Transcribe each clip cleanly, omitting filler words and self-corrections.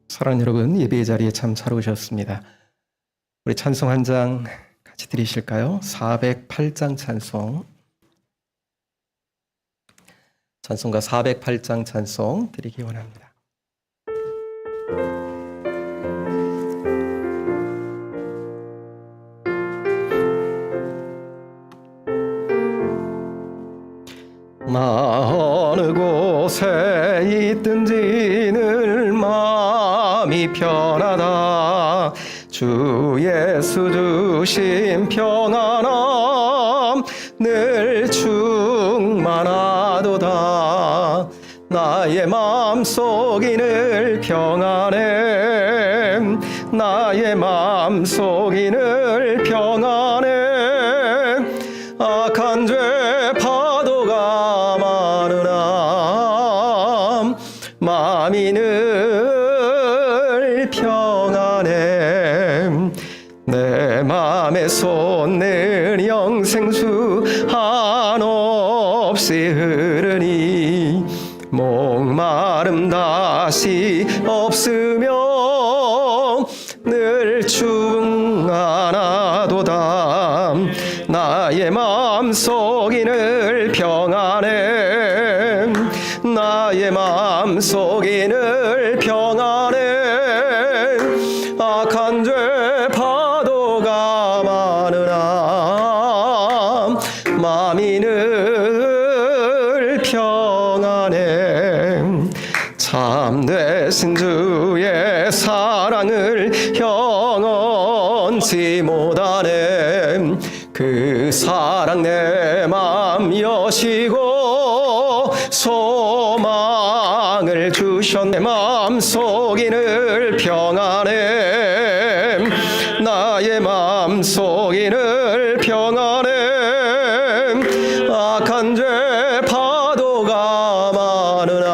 사랑하는 여러분, 예배의 자리에 참 잘 오셨습니다. 우리 찬송 한 장 같이 드리실까요? 408장 찬송. 찬송가 408장 찬송 드리기 원합니다. 어느 곳에 있든지 늘 마음이 편하다. 주 예수 주신 평안함 늘 충만하도다. 나의 마음속이 늘 평안해. 나의 마음속이 늘 평안해. 악한 죄 파도가 많으나 마음이 늘 평안해. 내 맘에 솟는 영생수 한없이 흐르니 목마름 다시 없으며 늘 충만하도다. 나의 마음속이 늘 평안해. 나의 마음속이 늘 평안해. 악한 죄 파도가 많으나 마음이 늘 평안해. 참되신 주의 사랑을 영원치 못하네. 그 사랑 내 맘 여시고 소망을 주셨네. 마음속이 늘 평안해. 나의 마음속이 늘 평안해. 악한 죄 파도가 많으나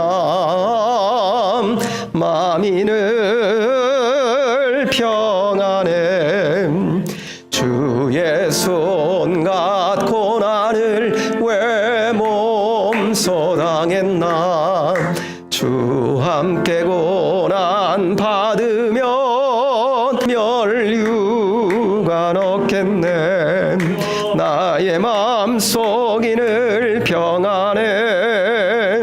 마음이 늘 평안해. 주 예수 온갖 고난을 왜 몸소 당했나. 주 함께 고난 받으면 멸류관 얻겠네. 나의 마음속이 늘 평안해.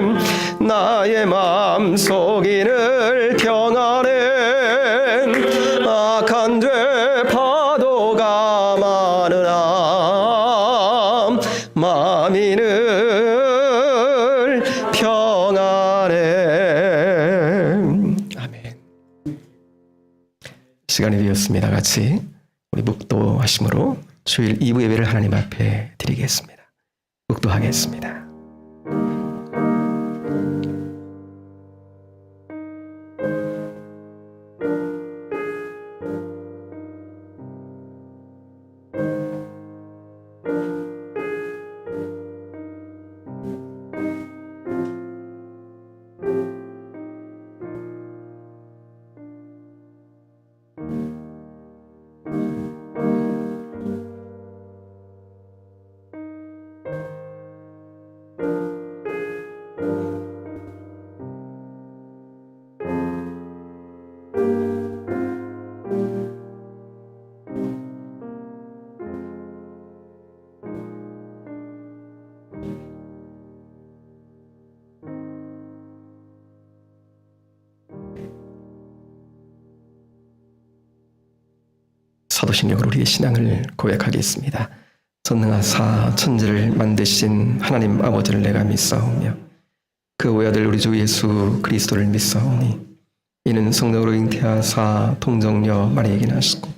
나의 마음속이 늘 평안해. 악한 죄 파도가 많으나 마음이 늘 평안해. 아멘. 시간이 되었습니다. 같이 우리 묵도하심으로 주일 2부 예배를 하나님 앞에 드리겠습니다. 묵도하겠습니다. 사도신경으로 우리의 신앙을 고백하겠습니다. 전능하사 천지를 만드신 하나님 아버지를 내가 믿사오며 그 외아들 우리 주 예수 그리스도를 믿사오니 이는 성령으로 잉태하사 동정녀 마리아에게 나시고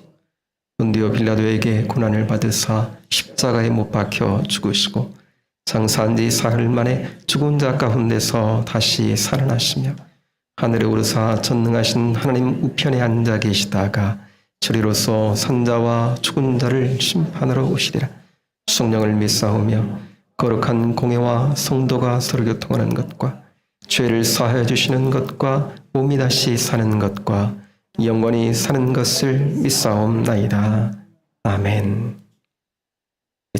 본디오 빌라도에게 고난을 받으사 십자가에 못 박혀 죽으시고 장사한 지 사흘 만에 죽은 자 가운데서 다시 살아나시며 하늘에 오르사 전능하신 하나님 우편에 앉아 계시다가 주리로서 산자와 죽은 자를 심판하러 오시리라. 성령을 믿사오며 거룩한 공회와 성도가 서로 교통하는 것과 죄를 사하여 주시는 것과 몸이 다시 사는 것과 영원히 사는 것을 믿사옵나이다. 아멘.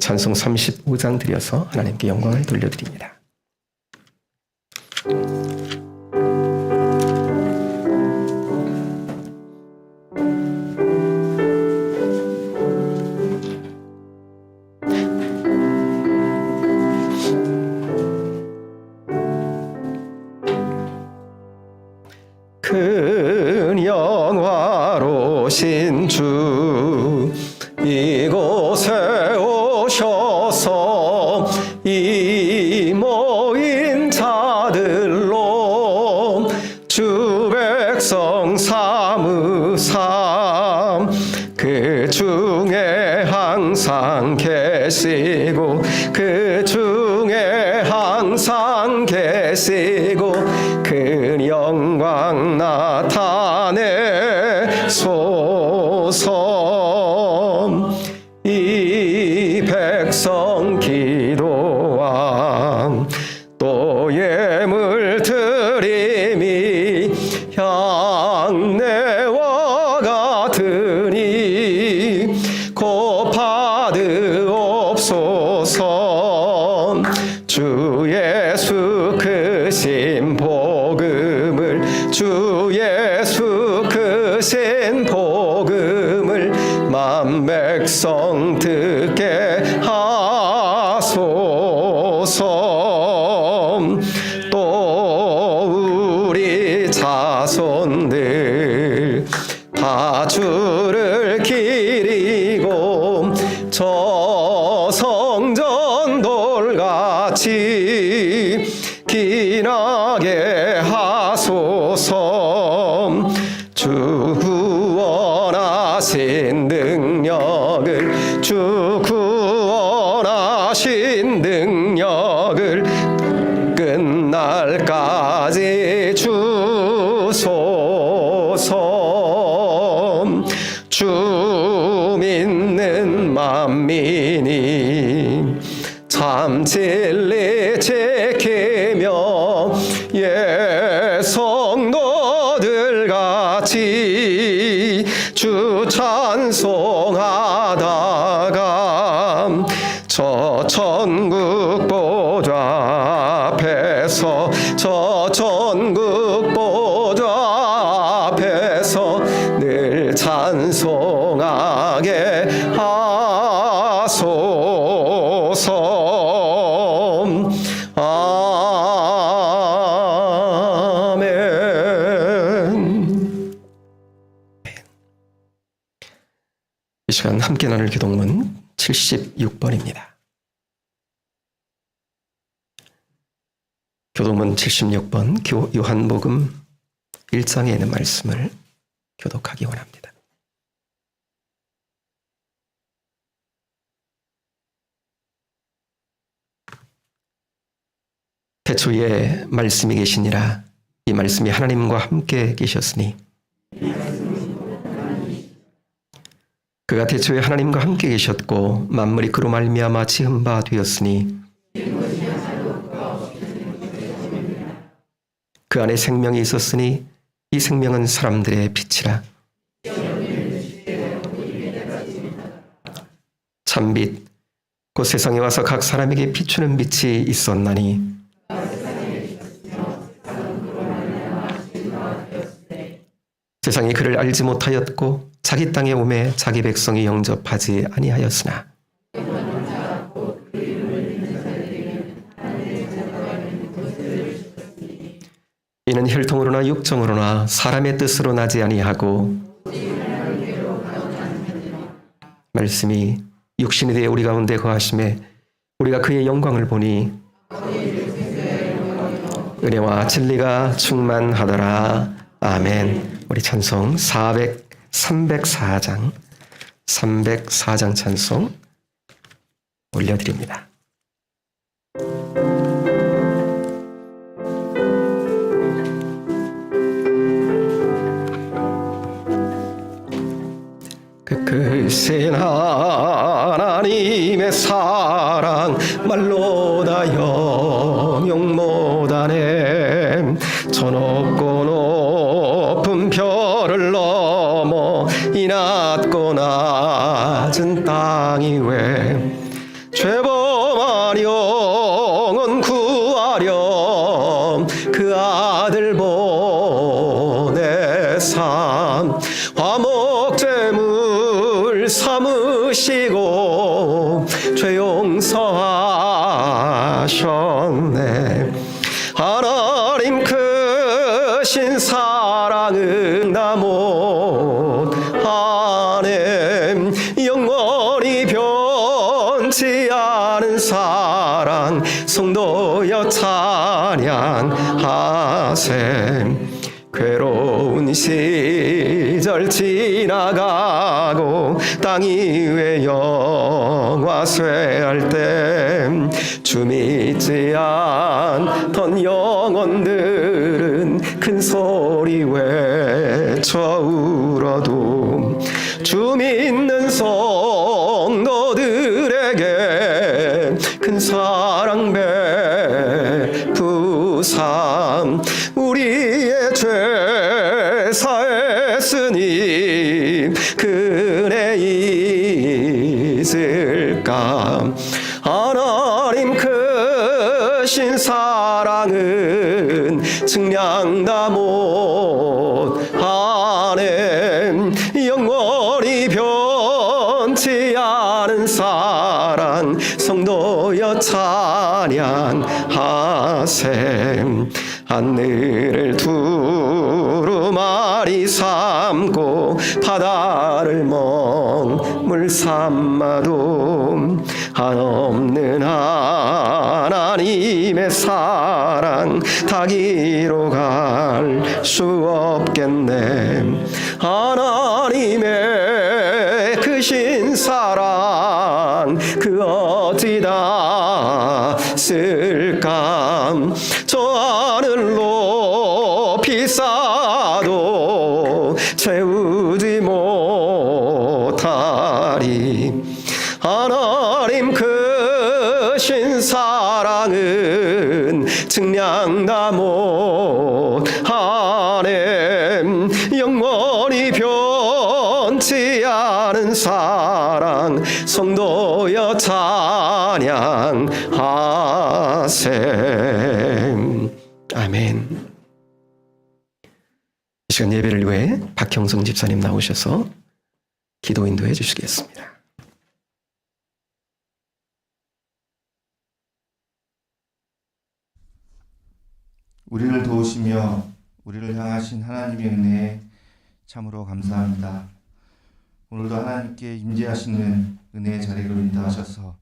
찬송 35장 드려서 하나님께 영광을 돌려드립니다. 큰 영화로신 주 이곳에 오셔서 이 모인 자들로 주 백성 삼으삼 그 중에 항상 계시고 그 중에 항상 계시고 큰 영광 나타내소서. 이 백성 기도함 또 예물 드림이 향내와 같으니 곧 받으옵소서. 주 예수 크신 복음을 주 예수 크신 복음을 만 백성 듣게 하소서. 또 우리 자손들 다 주를 기리고 저 성전 돌같이 기나게 하소서. 주 구원하신 능력을 주 구원하신 능력을 끝날까지 주소서. 주 믿는 만민이 참 진리 지키며 예 성도들 같이 주 찬송하다가 저 천국 보좌 앞에서 저 천국 보좌 앞에서 늘 찬송하게 하소서. 아멘. 이 시간 함께 나눌 기도문 76번입니다. 교도문 76번 요한복음 1장에 있는 말씀을 교독하기 원합니다. 태초에 말씀이 계시니라. 이 말씀이 하나님과 함께 계셨으니 그가 태초에 하나님과 함께 계셨고 만물이 그로 말미암아 지은 바 되었으니 그 안에 생명이 있었으니 이 생명은 사람들의 빛이라. 참빛 곧 세상에 와서 각 사람에게 비추는 빛이 있었나니 세상이 그를 알지 못하였고 자기 땅에 오매 자기 백성이 영접하지 아니하였으나 이는 혈통으로나 육정으로나 사람의 뜻으로 나지 아니하고 말씀이 육신이 되어 우리 가운데 거하심에 우리가 그의 영광을 보니 은혜와 진리가 충만하더라. 아멘. 우리 찬송 304장 찬송 올려드립니다. 크신 하나님의 사랑 말로 다 영영 못하네. 저 높고 높은 별을 넘어 이 낮고 낮은 땅 위에 죄범한 영혼 구하렴 그 아들 보내삼 화목제물 삼으시고 죄 용서하셨네. 하나님 크신 사랑은 다 못하네. 영원히 변치 않은 사랑 성도여 찬양하세. 괴로운 시절 지나가고 땅 위에 영화쇠할 때 주 믿지 않던 영혼들은 큰 소리 외쳐 울어도 주 믿는 성도들에게 큰 사랑 베푸삼. 우리의 죄 사했으니 그 은혜 있을까. 하나님 크신 사랑은 측량 다 못하네. 영원히 변치 않은 사랑 성도여 찬양하세. 하늘을 두루마리 삼고 바다를 먹물 삼아도 한없는 하나님의 사랑 다기로 갈 수 없겠네. 하나님의 크신 사랑 그 어디다 쓸까. 저 하늘 높이 쌓아도 채우지 못하리. 하나님 크신 사랑은 측량 다 못하네. 영원히 변치 않은 사랑 성도여 찬양하세. 아멘. 이 시간 예배를 위해 박형성 집사님 나오셔서 기도 인도해 주시겠습니다. 우리를 도우시며 우리를 향하신 하나님의 은혜에 참으로 감사합니다. 오늘도 하나님께 임재하시는 은혜의 자리로 인도하셔서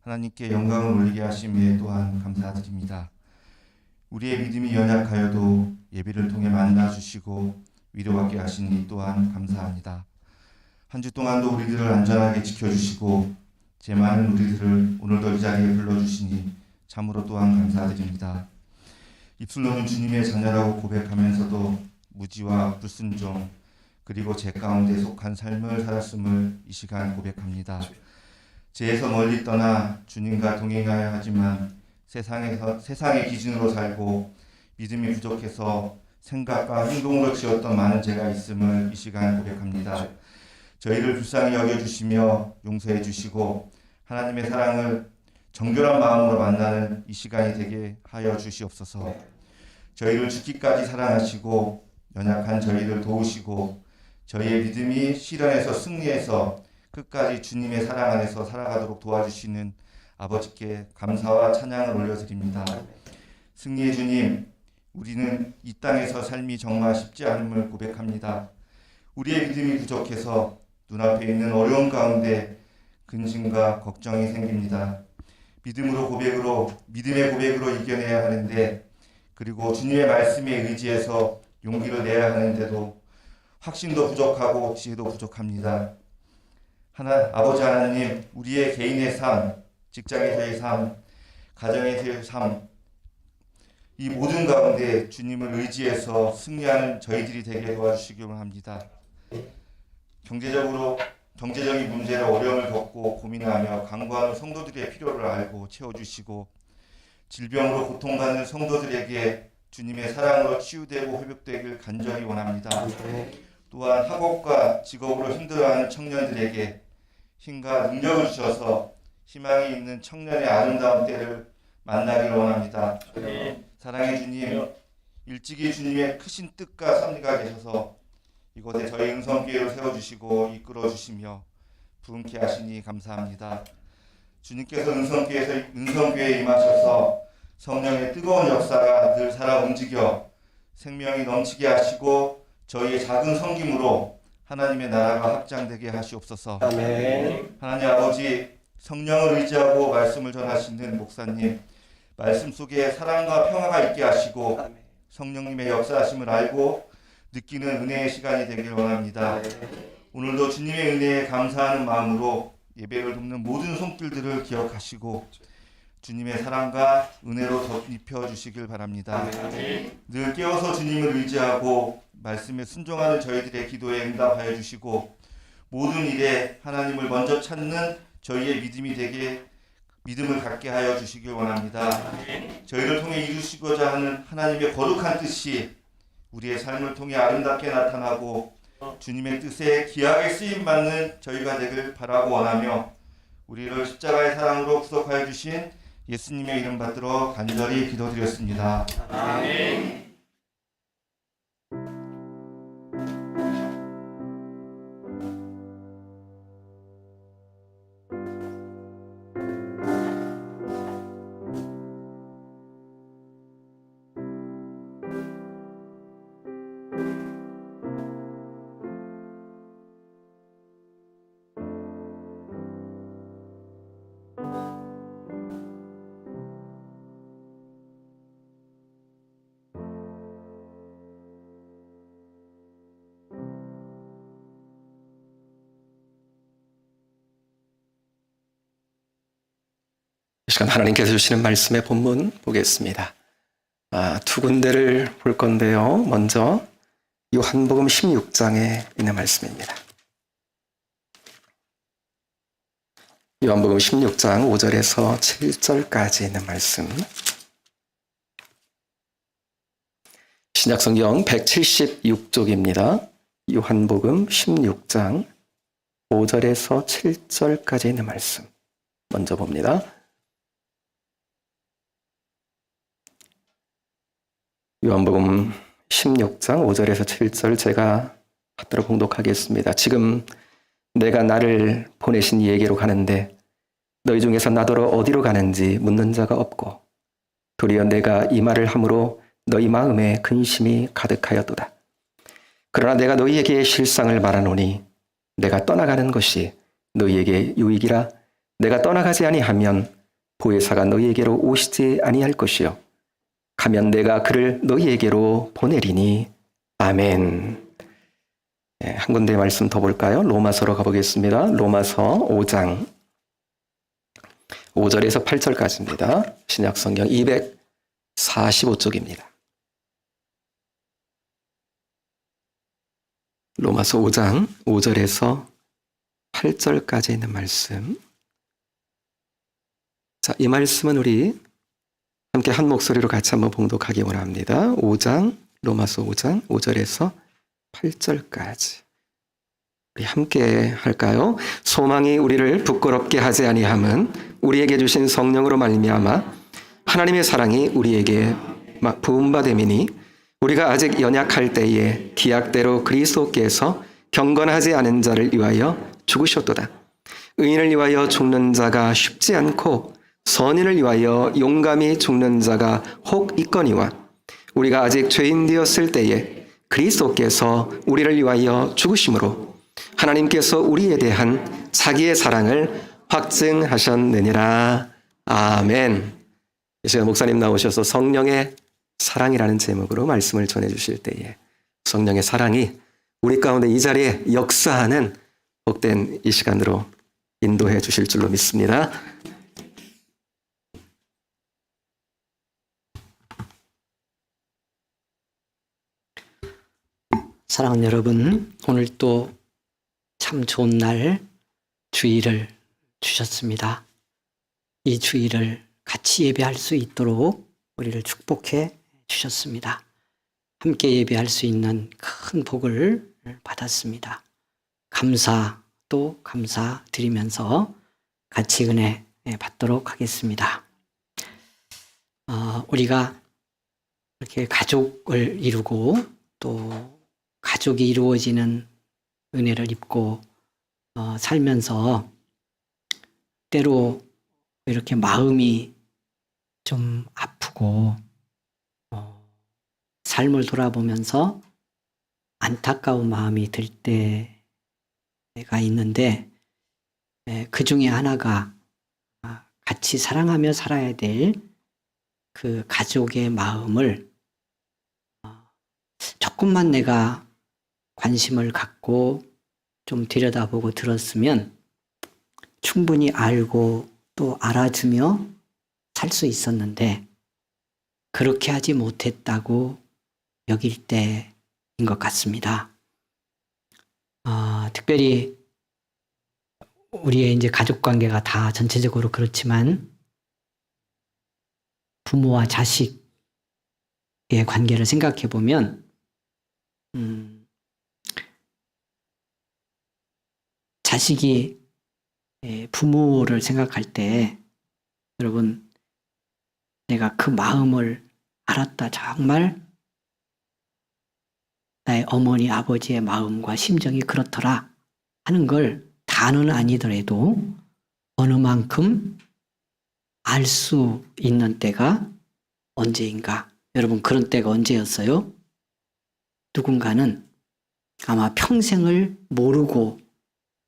하나님께 영광을 올리게 하심에 또한 감사드립니다. 우리의 믿음이 연약하여도 예배를 통해 만나주시고 위로받게 하시니 또한 감사합니다. 한 주 동안도 우리들을 안전하게 지켜주시고 제 많은 우리들을 오늘도 이 자리에 불러주시니 참으로 또한 감사드립니다. 입술로는 주님의 자녀라고 고백하면서도 무지와 불순종 그리고 제 가운데 속한 삶을 살았음을 이 시간 고백합니다. 죄에서 멀리 떠나 주님과 동행하여 하지만 세상의 기준으로 살고 믿음이 부족해서 생각과 행동으로 지었던 많은 죄가 있음을 이 시간 고백합니다. 저희를 불쌍히 여겨주시며 용서해 주시고 하나님의 사랑을 정결한 마음으로 만나는 이 시간이 되게 하여 주시옵소서. 저희를 죽기까지 사랑하시고 연약한 저희를 도우시고 저희의 믿음이 시련에서 승리해서 끝까지 주님의 사랑 안에서 살아가도록 도와주시는 아버지께 감사와 찬양을 올려드립니다. 승리의 주님, 우리는 이 땅에서 삶이 정말 쉽지 않음을 고백합니다. 우리의 믿음이 부족해서 눈앞에 있는 어려움 가운데 근심과 걱정이 생깁니다. 믿음의 고백으로 이겨내야 하는데, 그리고 주님의 말씀에 의지해서 용기를 내야 하는데도 확신도 부족하고 지혜도 부족합니다. 아버지 하나님, 우리의 개인의 삶, 직장에서의 삶, 가정에서의 삶, 이 모든 가운데 주님을 의지해서 승리하는 저희들이 되게 도와주시기 합니다. 경제적인 문제로 어려움을 겪고 고민하며 간구하는 성도들의 필요를 알고 채워주시고, 질병으로 고통받는 성도들에게 주님의 사랑으로 치유되고 회복되길 간절히 원합니다. 또한 학업과 직업으로 힘들어하는 청년들에게 힘과 능력을 주셔서 희망이 있는 청년의 아름다운 때를 만나기를 원합니다. 사랑의 주님, 일찍이 주님의 크신 뜻과 섭리가 계셔서 이곳에 저희 응성교회로 세워주시고 이끌어주시며 부흥케 하시니 감사합니다. 주님께서 응성교회에 임하셔서 성령의 뜨거운 역사가 늘 살아 움직여 생명이 넘치게 하시고 저희의 작은 섬김으로 하나님의 나라가 확장되게 하시옵소서. 아멘. 하나님 아버지, 성령을 의지하고 말씀을 전하시는 목사님, 말씀 속에 사랑과 평화가 있게 하시고 성령님의 역사하심을 알고 느끼는 은혜의 시간이 되길 원합니다. 오늘도 주님의 은혜에 감사하는 마음으로 예배를 돕는 모든 손길들을 기억하시고 주님의 사랑과 은혜로 덧입혀 주시길 바랍니다. 늘 깨어서 주님을 의지하고 말씀에 순종하는 저희들의 기도에 응답하여 주시고, 모든 일에 하나님을 먼저 찾는 저희의 믿음을 갖게 하여 주시길 원합니다. 저희를 통해 이루시고자 하는 하나님의 거룩한 뜻이 우리의 삶을 통해 아름답게 나타나고 주님의 뜻에 귀하게 쓰임받는 저희가 되길 바라고 원하며, 우리를 십자가의 사랑으로 구속하여 주신 예수님의 이름 받들어 간절히 기도드렸습니다. 아멘. 이 시간 하나님께서 주시는 말씀의 본문 보겠습니다. 두 군데를 볼 건데요. 먼저 요한복음 16장에 있는 말씀입니다. 요한복음 16장 5절에서 7절까지 있는 말씀. 신약성경 176쪽입니다. 요한복음 16장 5절에서 7절까지 있는 말씀. 먼저 봅니다. 요한복음 16장 5절에서 7절 제가 받들어 봉독하겠습니다. 지금 내가 나를 보내신 이에게로 가는데 너희 중에서 나더러 어디로 가는지 묻는 자가 없고, 도리어 내가 이 말을 함으로 너희 마음에 근심이 가득하였도다. 그러나 내가 너희에게 실상을 말하노니 내가 떠나가는 것이 너희에게 유익이라. 내가 떠나가지 아니하면 보혜사가 너희에게로 오시지 아니할 것이요 가면 내가 그를 너희에게로 보내리니. 아멘. 한 군데 말씀 더 볼까요? 로마서로 가보겠습니다. 로마서 5장 5절에서 8절까지입니다. 신약성경 245쪽입니다. 로마서 5장 5절에서 8절까지 있는 말씀. 자, 이 말씀은 우리 함께 한 목소리로 같이 한번 봉독하기 원합니다. 5장, 로마서 5장 5절에서 8절까지. 우리 함께 할까요? 소망이 우리를 부끄럽게 하지 아니함은 우리에게 주신 성령으로 말미암아 하나님의 사랑이 우리에게 부음받음이니, 우리가 아직 연약할 때에 기약대로 그리스도께서 경건하지 않은 자를 위하여 죽으셨도다. 의인을 위하여 죽는 자가 쉽지 않고 선인을 위하여 용감히 죽는 자가 혹 있거니와, 우리가 아직 죄인 되었을 때에 그리스도께서 우리를 위하여 죽으심으로 하나님께서 우리에 대한 자기의 사랑을 확증하셨느니라. 아멘. 이 시간 목사님 나오셔서 성령의 사랑이라는 제목으로 말씀을 전해주실 때에 성령의 사랑이 우리 가운데 이 자리에 역사하는 복된 이 시간으로 인도해 주실 줄로 믿습니다. 사랑하는 여러분, 오늘 또 참 좋은 날 주일을 주셨습니다. 이 주일을 같이 예배할 수 있도록 우리를 축복해 주셨습니다. 함께 예배할 수 있는 큰 복을 받았습니다. 감사도 감사드리면서 같이 은혜 받도록 하겠습니다. 우리가 이렇게 가족을 이루고 또 가족이 이루어지는 은혜를 입고 살면서 때로 이렇게 마음이 좀 아프고 삶을 돌아보면서 안타까운 마음이 들 때가 있는데 그 중에 하나가 같이 사랑하며 살아야 될 그 가족의 마음을 조금만 내가 관심을 갖고 좀 들여다보고 들었으면 충분히 알고 또 알아주며 살 수 있었는데 그렇게 하지 못했다고 여길 때인 것 같습니다. 특별히 우리의 이제 가족 관계가 다 전체적으로 그렇지만 부모와 자식의 관계를 생각해 보면 자식이 부모를 생각할 때 여러분 내가 그 마음을 알았다. 정말 나의 어머니 아버지의 마음과 심정이 그렇더라 하는 걸 다는 아니더라도 어느 만큼 알 수 있는 때가 언제인가. 여러분 그런 때가 언제였어요? 누군가는 아마 평생을 모르고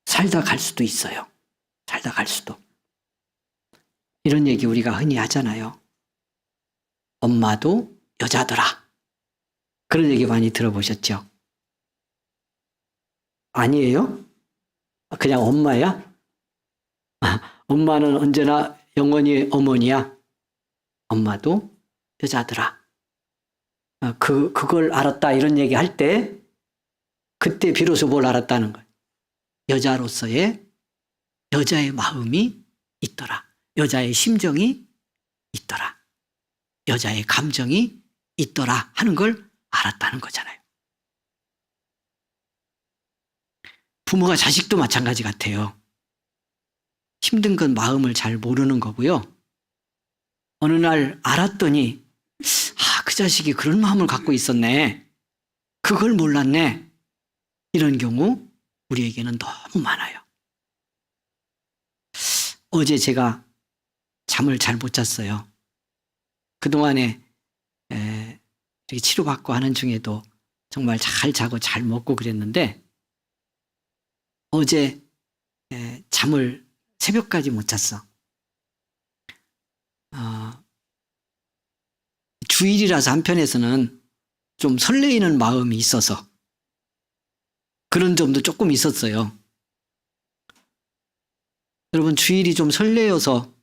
살다 갈 수도 있어요. 살다 갈 수도. 이런 얘기 우리가 흔히 하잖아요. 엄마도 여자더라. 그런 얘기 많이 들어보셨죠? 아니에요? 그냥 엄마야? 엄마는 언제나 영원히 어머니야. 엄마도 여자더라. 그걸 알았다 이런 얘기 할 때 그때 비로소 뭘 알았다는 거예요. 여자로서의 여자의 마음이 있더라. 여자의 심정이 있더라. 여자의 감정이 있더라 하는 걸 알았다는 거잖아요. 부모가 자식도 마찬가지 같아요. 힘든 건 마음을 잘 모르는 거고요. 어느 날 알았더니 그 자식이 그런 마음을 갖고 있었네. 그걸 몰랐네. 이런 경우 우리에게는 너무 많아요. 어제 제가 잠을 잘 못 잤어요. 그동안에 이렇게 치료받고 하는 중에도 정말 잘 자고 잘 먹고 그랬는데 어제 잠을 새벽까지 못 잤어. 주일이라서 한편에서는 좀 설레이는 마음이 있어서 그런 점도 조금 있었어요. 여러분 주일이 좀 설레어서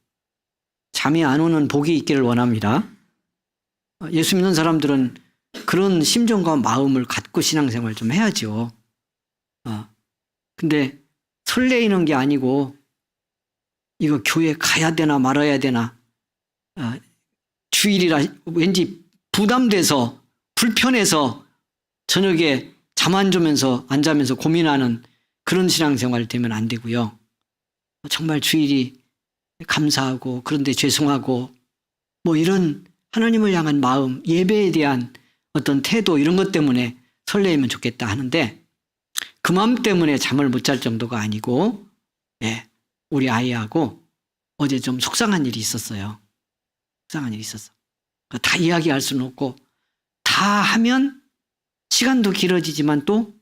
잠이 안 오는 복이 있기를 원합니다. 예수 믿는 사람들은 그런 심정과 마음을 갖고 신앙생활 좀 해야죠. 근데 설레이는 게 아니고 이거 교회 가야 되나 말아야 되나 주일이라 왠지 부담돼서 불편해서 저녁에 잠 안 자면서 고민하는 그런 신앙생활 되면 안 되고요. 정말 주일이 감사하고 그런데 죄송하고 뭐 이런 하나님을 향한 마음, 예배에 대한 어떤 태도 이런 것 때문에 설레면 좋겠다 하는데 그 마음 때문에 잠을 못 잘 정도가 아니고 우리 아이하고 어제 좀 속상한 일이 있었어요. 속상한 일이 있었어. 다 이야기할 수는 없고 다 하면 시간도 길어지지만 또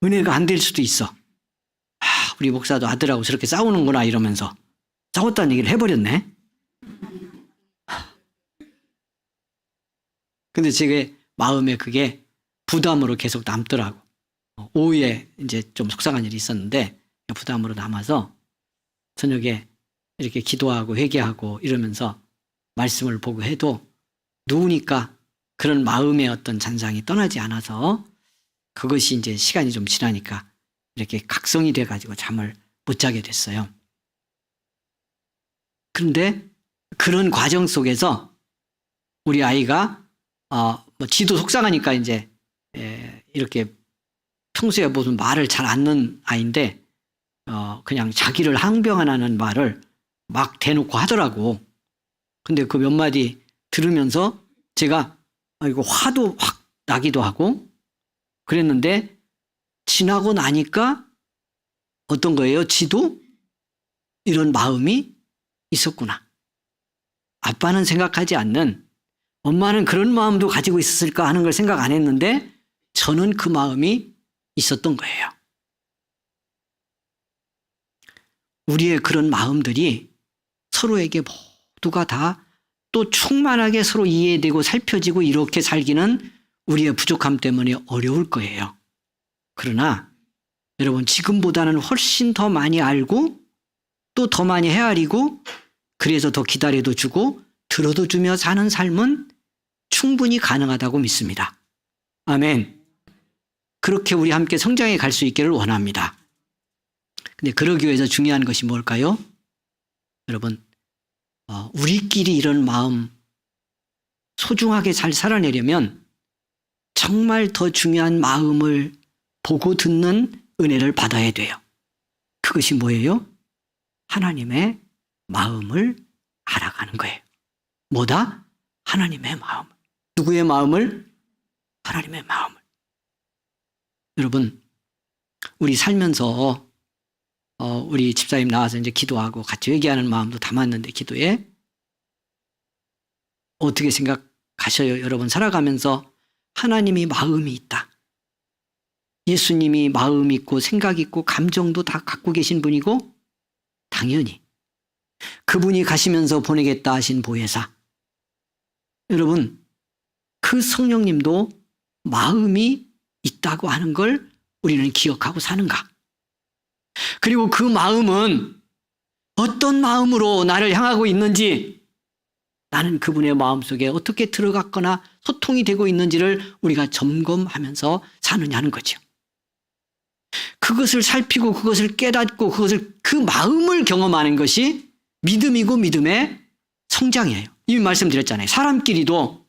은혜가 안 될 수도 있어. 우리 목사도 아들하고 저렇게 싸우는구나 이러면서 싸웠다는 얘기를 해버렸네. 근데 제 마음에 그게 부담으로 계속 남더라고. 오후에 이제 좀 속상한 일이 있었는데 부담으로 남아서 저녁에 이렇게 기도하고 회개하고 이러면서 말씀을 보고 해도 누우니까 그런 마음의 어떤 잔상이 떠나지 않아서 그것이 이제 시간이 좀 지나니까 이렇게 각성이 돼가지고 잠을 못 자게 됐어요. 그런데 그런 과정 속에서 우리 아이가 지도 속상하니까 이제 이렇게 평소에 무슨 말을 잘 안 넣는 아이인데 그냥 자기를 항변하는 말을 막 대놓고 하더라고. 근데 그 몇 마디 들으면서 제가 이거 화도 확 나기도 하고 그랬는데 지나고 나니까 어떤 거예요? 지도 이런 마음이 있었구나. 아빠는 생각하지 않는, 엄마는 그런 마음도 가지고 있었을까 하는 걸 생각 안 했는데 저는 그 마음이 있었던 거예요. 우리의 그런 마음들이 서로에게 모두가 다 또 충만하게 서로 이해되고 살펴지고 이렇게 살기는 우리의 부족함 때문에 어려울 거예요. 그러나 여러분, 지금보다는 훨씬 더 많이 알고 또 더 많이 헤아리고 그래서 더 기다려도 주고 들어도 주며 사는 삶은 충분히 가능하다고 믿습니다. 아멘. 그렇게 우리 함께 성장해 갈 수 있기를 원합니다. 근데 그러기 위해서 중요한 것이 뭘까요? 여러분, 우리끼리 이런 마음 소중하게 잘 살아내려면 정말 더 중요한 마음을 보고 듣는 은혜를 받아야 돼요. 그것이 뭐예요? 하나님의 마음을 알아가는 거예요. 뭐다? 하나님의 마음. 누구의 마음을? 하나님의 마음을. 여러분, 우리 살면서 우리 집사님 나와서 이제 기도하고 같이 회개하는 마음도 담았는데 기도에 어떻게 생각하셔요? 여러분, 살아가면서 하나님이 마음이 있다. 예수님이 마음 있고 생각 있고 감정도 다 갖고 계신 분이고 당연히 그분이 가시면서 보내겠다 하신 보혜사. 여러분, 그 성령님도 마음이 있다고 하는 걸 우리는 기억하고 사는가? 그리고 그 마음은 어떤 마음으로 나를 향하고 있는지, 나는 그분의 마음속에 어떻게 들어갔거나 소통이 되고 있는지를 우리가 점검하면서 사느냐는 거죠. 그것을 살피고 그것을 깨닫고 그 마음을 경험하는 것이 믿음이고 믿음의 성장이에요. 이미 말씀드렸잖아요. 사람끼리도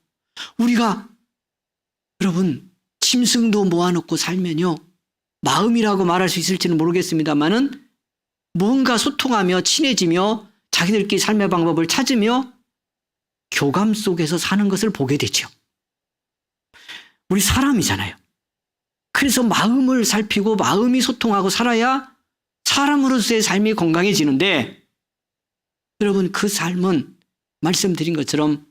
우리가 여러분 짐승도 모아놓고 살면요, 마음이라고 말할 수 있을지는 모르겠습니다만은 뭔가 소통하며 친해지며 자기들끼리 삶의 방법을 찾으며 교감 속에서 사는 것을 보게 되죠. 우리 사람이잖아요. 그래서 마음을 살피고 마음이 소통하고 살아야 사람으로서의 삶이 건강해지는데, 여러분, 그 삶은 말씀드린 것처럼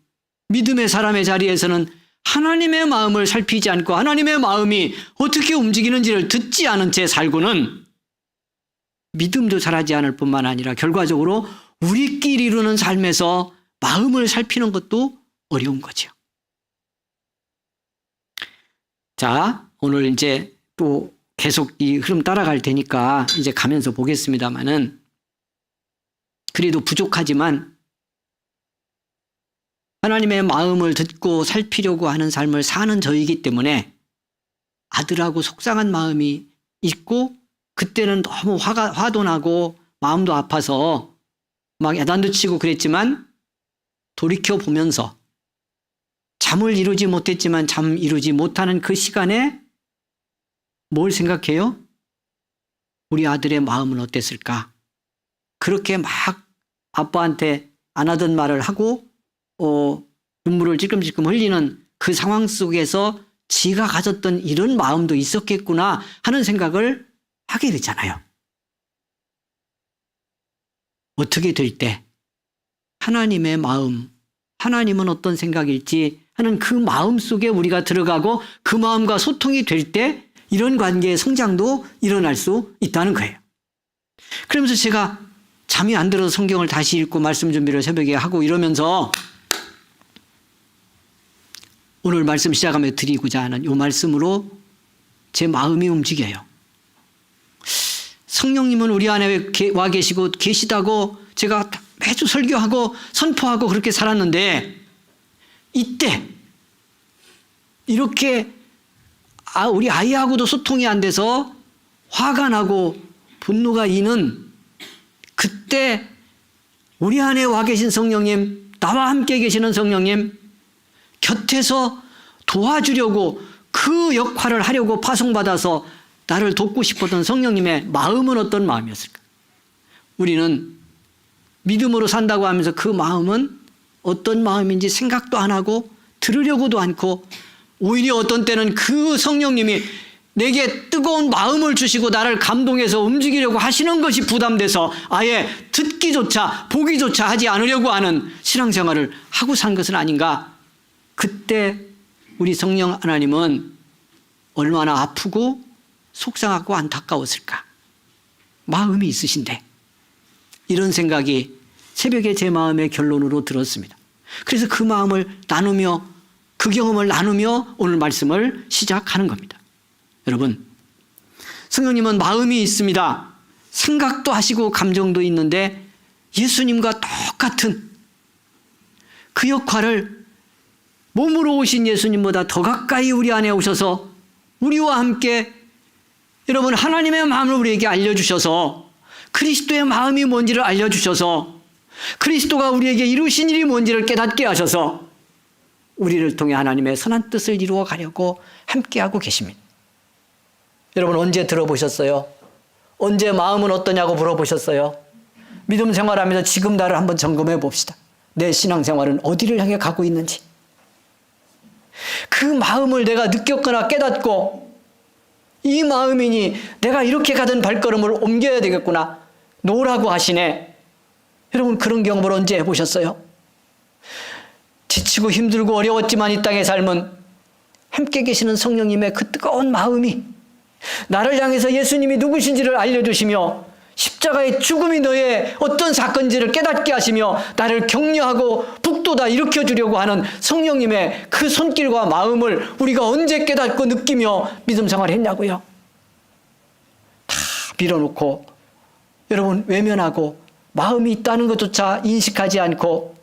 믿음의 사람의 자리에서는 하나님의 마음을 살피지 않고 하나님의 마음이 어떻게 움직이는지를 듣지 않은 채 살고는 믿음도 자라지 않을 뿐만 아니라 결과적으로 우리끼리 이루는 삶에서 마음을 살피는 것도 어려운 거죠. 자, 오늘 이제 또 계속 이 흐름 따라갈 테니까 이제 가면서 보겠습니다만은, 그래도 부족하지만 하나님의 마음을 듣고 살피려고 하는 삶을 사는 저이기 때문에 아들하고 속상한 마음이 있고, 그때는 너무 화도 나고 마음도 아파서 막 야단도 치고 그랬지만, 돌이켜 보면서 잠을 이루지 못했지만 잠 이루지 못하는 그 시간에 뭘 생각해요? 우리 아들의 마음은 어땠을까? 그렇게 막 아빠한테 안 하던 말을 하고 눈물을 찔끔찔끔 흘리는 그 상황 속에서 지가 가졌던 이런 마음도 있었겠구나 하는 생각을 하게 되잖아요. 어떻게 될 때 하나님의 마음, 하나님은 어떤 생각일지 하는 그 마음 속에 우리가 들어가고 그 마음과 소통이 될 때 이런 관계의 성장도 일어날 수 있다는 거예요. 그러면서 제가 잠이 안 들어서 성경을 다시 읽고 말씀 준비를 새벽에 하고 이러면서 오늘 말씀 시작하며 드리고자 하는 이 말씀으로 제 마음이 움직여요. 성령님은 우리 안에 와 계시고 계시다고 제가 매주 설교하고 선포하고 그렇게 살았는데, 이때 이렇게 우리 아이하고도 소통이 안 돼서 화가 나고 분노가 이는 그때 우리 안에 와 계신 성령님, 나와 함께 계시는 성령님 곁에서 도와주려고 그 역할을 하려고 파송받아서 나를 돕고 싶었던 성령님의 마음은 어떤 마음이었을까? 우리는 믿음으로 산다고 하면서 그 마음은 어떤 마음인지 생각도 안 하고 들으려고도 않고, 오히려 어떤 때는 그 성령님이 내게 뜨거운 마음을 주시고 나를 감동해서 움직이려고 하시는 것이 부담돼서 아예 듣기조차 보기조차 하지 않으려고 하는 신앙생활을 하고 산 것은 아닌가. 그때 우리 성령 하나님은 얼마나 아프고 속상하고 안타까웠을까. 마음이 있으신데. 이런 생각이 새벽에 제 마음의 결론으로 들었습니다. 그래서 그 마음을 나누며, 그 경험을 나누며 오늘 말씀을 시작하는 겁니다. 여러분, 성령님은 마음이 있습니다. 생각도 하시고 감정도 있는데 예수님과 똑같은 그 역할을 몸으로 오신 예수님보다 더 가까이 우리 안에 오셔서 우리와 함께, 여러분, 하나님의 마음을 우리에게 알려주셔서, 그리스도의 마음이 뭔지를 알려주셔서, 그리스도가 우리에게 이루신 일이 뭔지를 깨닫게 하셔서 우리를 통해 하나님의 선한 뜻을 이루어 가려고 함께하고 계십니다. 여러분, 언제 들어보셨어요? 언제 마음은 어떠냐고 물어보셨어요? 믿음 생활하면서 지금 나를 한번 점검해 봅시다. 내 신앙생활은 어디를 향해 가고 있는지. 그 마음을 내가 느꼈거나 깨닫고, 이 마음이니 내가 이렇게 가던 발걸음을 옮겨야 되겠구나, 놓으라고 하시네. 여러분, 그런 경험을 언제 해보셨어요? 지치고 힘들고 어려웠지만 이 땅의 삶은 함께 계시는 성령님의 그 뜨거운 마음이 나를 향해서 예수님이 누구신지를 알려주시며, 십자가의 죽음이 너의 어떤 사건인지를 깨닫게 하시며 나를 격려하고 북돋아 일으켜주려고 하는 성령님의 그 손길과 마음을 우리가 언제 깨닫고 느끼며 믿음 생활을 했냐고요. 다 밀어놓고, 여러분, 외면하고 마음이 있다는 것조차 인식하지 않고,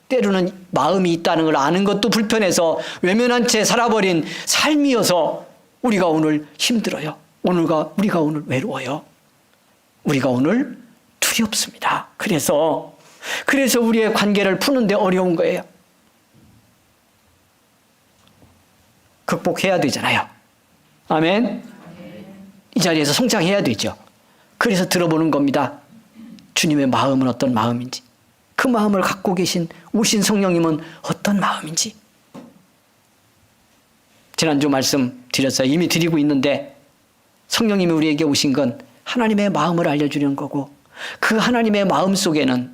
때로는 마음이 있다는 걸 아는 것도 불편해서 외면한 채 살아버린 삶이어서 우리가 오늘 힘들어요. 우리가 오늘 외로워요. 우리가 오늘 두렵습니다. 그래서 우리의 관계를 푸는데 어려운 거예요. 극복해야 되잖아요. 아멘. 이 자리에서 성장해야 되죠. 그래서 들어보는 겁니다. 주님의 마음은 어떤 마음인지, 그 마음을 갖고 오신 성령님은 어떤 마음인지. 지난주 말씀 드렸어요. 이미 드리고 있는데, 성령님이 우리에게 오신 건 하나님의 마음을 알려주려는 거고, 그 하나님의 마음 속에는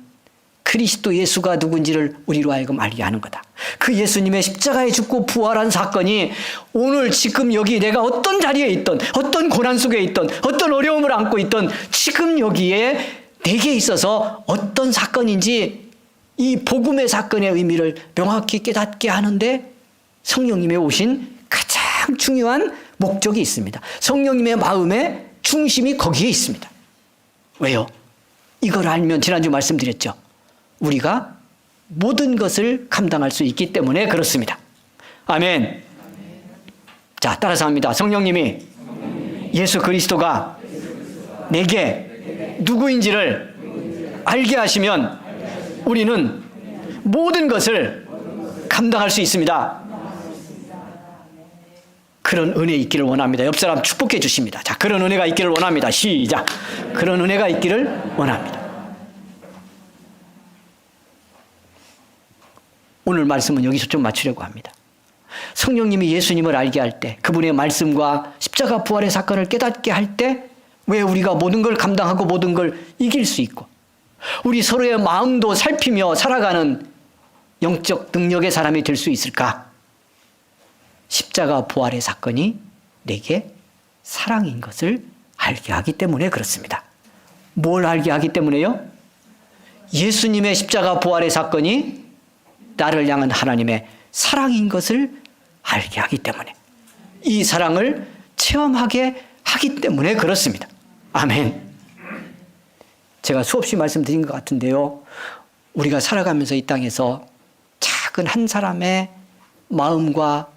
그리스도 예수가 누군지를 우리로 하여금 알게 하는 거다. 그 예수님의 십자가에 죽고 부활한 사건이 오늘 지금 여기 내가 어떤 자리에 있던, 어떤 고난 속에 있던, 어떤 어려움을 안고 있던 지금 여기에 내게 있어서 어떤 사건인지, 이 복음의 사건의 의미를 명확히 깨닫게 하는데 성령님의 오신 가장 중요한 목적이 있습니다. 성령님의 마음의 중심이 거기에 있습니다. 왜요? 이걸 알면, 지난주 말씀드렸죠, 우리가 모든 것을 감당할 수 있기 때문에 그렇습니다. 아멘. 자, 따라서 합니다. 성령님이 예수 그리스도가 내게 누구인지를 알게 하시면 우리는 모든 것을 감당할 수 있습니다. 그런 은혜 있기를 원합니다. 옆 사람 축복해 주십니다. 자, 그런 은혜가 있기를 원합니다. 시작. 그런 은혜가 있기를 원합니다. 오늘 말씀은 여기서 좀 맞추려고 합니다. 성령님이 예수님을 알게 할 때, 그분의 말씀과 십자가 부활의 사건을 깨닫게 할 때, 왜 우리가 모든 걸 감당하고 모든 걸 이길 수 있고, 우리 서로의 마음도 살피며 살아가는 영적 능력의 사람이 될 수 있을까? 십자가 부활의 사건이 내게 사랑인 것을 알게 하기 때문에 그렇습니다. 뭘 알게 하기 때문에요? 예수님의 십자가 부활의 사건이 나를 향한 하나님의 사랑인 것을 알게 하기 때문에, 이 사랑을 체험하게 하기 때문에 그렇습니다. 아멘. 제가 수없이 말씀드린 것 같은데요, 우리가 살아가면서 이 땅에서 작은 한 사람의 마음과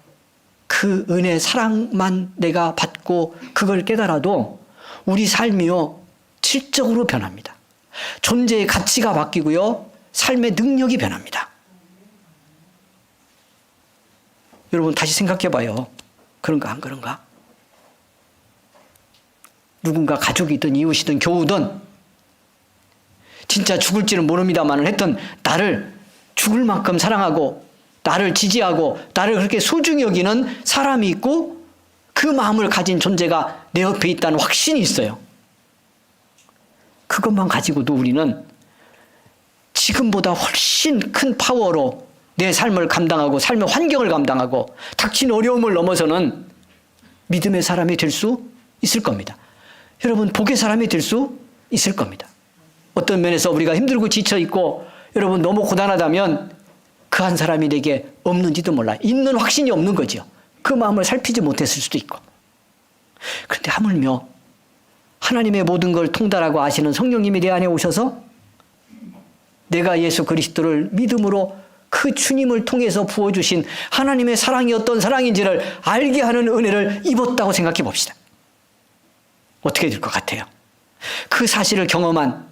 그 은혜, 사랑만 내가 받고 그걸 깨달아도 우리 삶이요 질적으로 변합니다. 존재의 가치가 바뀌고요, 삶의 능력이 변합니다. 여러분 다시 생각해 봐요. 그런가 안 그런가? 누군가 가족이든 이웃이든 교우든 진짜 죽을지는 모릅니다만 했던 나를 죽을 만큼 사랑하고 나를 지지하고 나를 그렇게 소중히 여기는 사람이 있고, 그 마음을 가진 존재가 내 옆에 있다는 확신이 있어요. 그것만 가지고도 우리는 지금보다 훨씬 큰 파워로 내 삶을 감당하고 삶의 환경을 감당하고 닥친 어려움을 넘어서는 믿음의 사람이 될 수 있을 겁니다. 여러분, 복의 사람이 될 수 있을 겁니다. 어떤 면에서 우리가 힘들고 지쳐있고 여러분 너무 고단하다면 그 한 사람이 내게 없는지도 몰라요. 있는 확신이 없는 거죠. 그 마음을 살피지 못했을 수도 있고. 그런데 하물며 하나님의 모든 걸 통달하고 아시는 성령님이 내 안에 오셔서 내가 예수 그리스도를 믿음으로 그 주님을 통해서 부어주신 하나님의 사랑이 어떤 사랑인지를 알게 하는 은혜를 입었다고 생각해 봅시다. 어떻게 될 것 같아요? 그 사실을 경험한,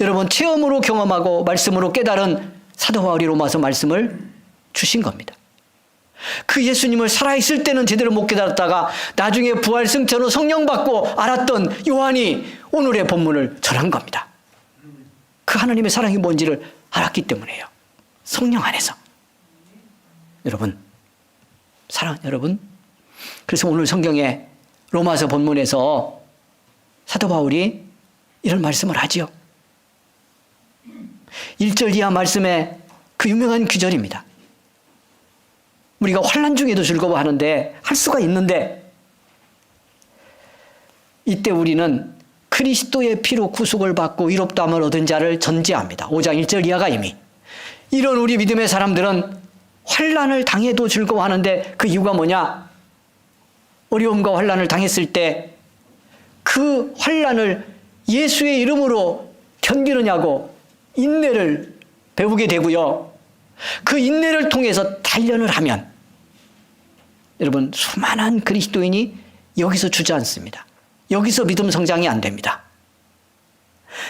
여러분 체험으로 경험하고 말씀으로 깨달은 사도 바울이 로마서 말씀을 주신 겁니다. 그 예수님을 살아있을 때는 제대로 못 깨달았다가 나중에 부활 승천으로 성령 받고 알았던 요한이 오늘의 본문을 전한 겁니다. 그 하나님의 사랑이 뭔지를 알았기 때문에요. 성령 안에서. 여러분, 사랑 여러분, 그래서 오늘 성경에 로마서 본문에서 사도 바울이 이런 말씀을 하지요. 1절 이하 말씀에 그 유명한 구절입니다. 우리가 환난 중에도 즐거워하는데, 할 수가 있는데, 이때 우리는 그리스도의 피로 구속을 받고 의롭다함을 얻은 자를 전제합니다. 5장 1절 이하가 이미. 이런 우리 믿음의 사람들은 환난을 당해도 즐거워하는데, 그 이유가 뭐냐? 어려움과 환난을 당했을 때 그 환난을 예수의 이름으로 견디느냐고 인내를 배우게 되고요. 그 인내를 통해서 단련을 하면, 여러분 수많은 그리스도인이 여기서 주저앉습니다. 여기서 믿음 성장이 안 됩니다.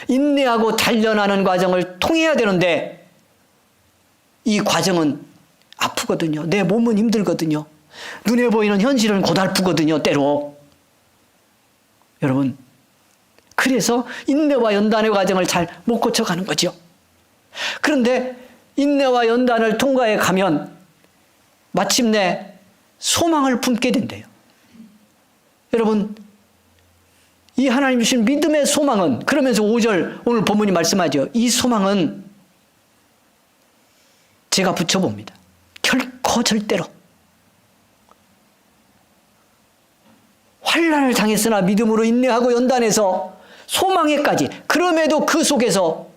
인내하고 단련하는 과정을 통해야 되는데 이 과정은 아프거든요. 내 몸은 힘들거든요. 눈에 보이는 현실은 고달프거든요. 때로. 여러분, 그래서 인내와 연단의 과정을 잘 못 거쳐가는 거죠. 그런데 인내와 연단을 통과해 가면 마침내 소망을 품게 된대요. 여러분, 이 하나님 주신 믿음의 소망은, 그러면서 5절 오늘 본문이 말씀하죠. 이 소망은 제가 붙여봅니다. 결코 절대로 환난을 당했으나 믿음으로 인내하고 연단해서 소망에까지, 그럼에도 그 속에서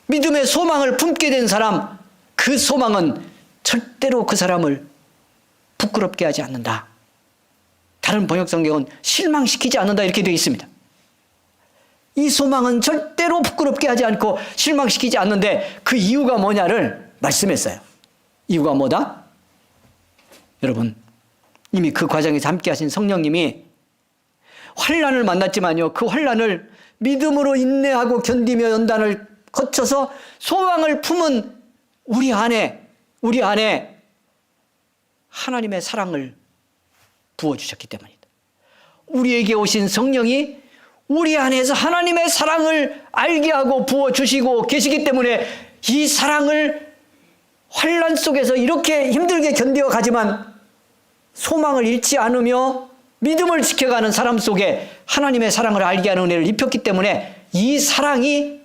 믿음의 소망을 품게 된 사람, 그 소망은 절대로 그 사람을 부끄럽게 하지 않는다. 다른 번역 성경은 실망시키지 않는다 이렇게 되어 있습니다. 이 소망은 절대로 부끄럽게 하지 않고 실망시키지 않는데 그 이유가 뭐냐를 말씀했어요. 이유가 뭐다? 여러분, 이미 그 과정에서 함께 하신 성령님이 환난을 만났지만요, 그 환난을 믿음으로 인내하고 견디며 연단을 거쳐서 소망을 품은 우리 안에 하나님의 사랑을 부어주셨기 때문이다. 우리에게 오신 성령이 우리 안에서 하나님의 사랑을 알게 하고 부어주시고 계시기 때문에 이 사랑을 환난 속에서 이렇게 힘들게 견뎌가지만 소망을 잃지 않으며 믿음을 지켜가는 사람 속에 하나님의 사랑을 알게 하는 은혜를 입혔기 때문에 이 사랑이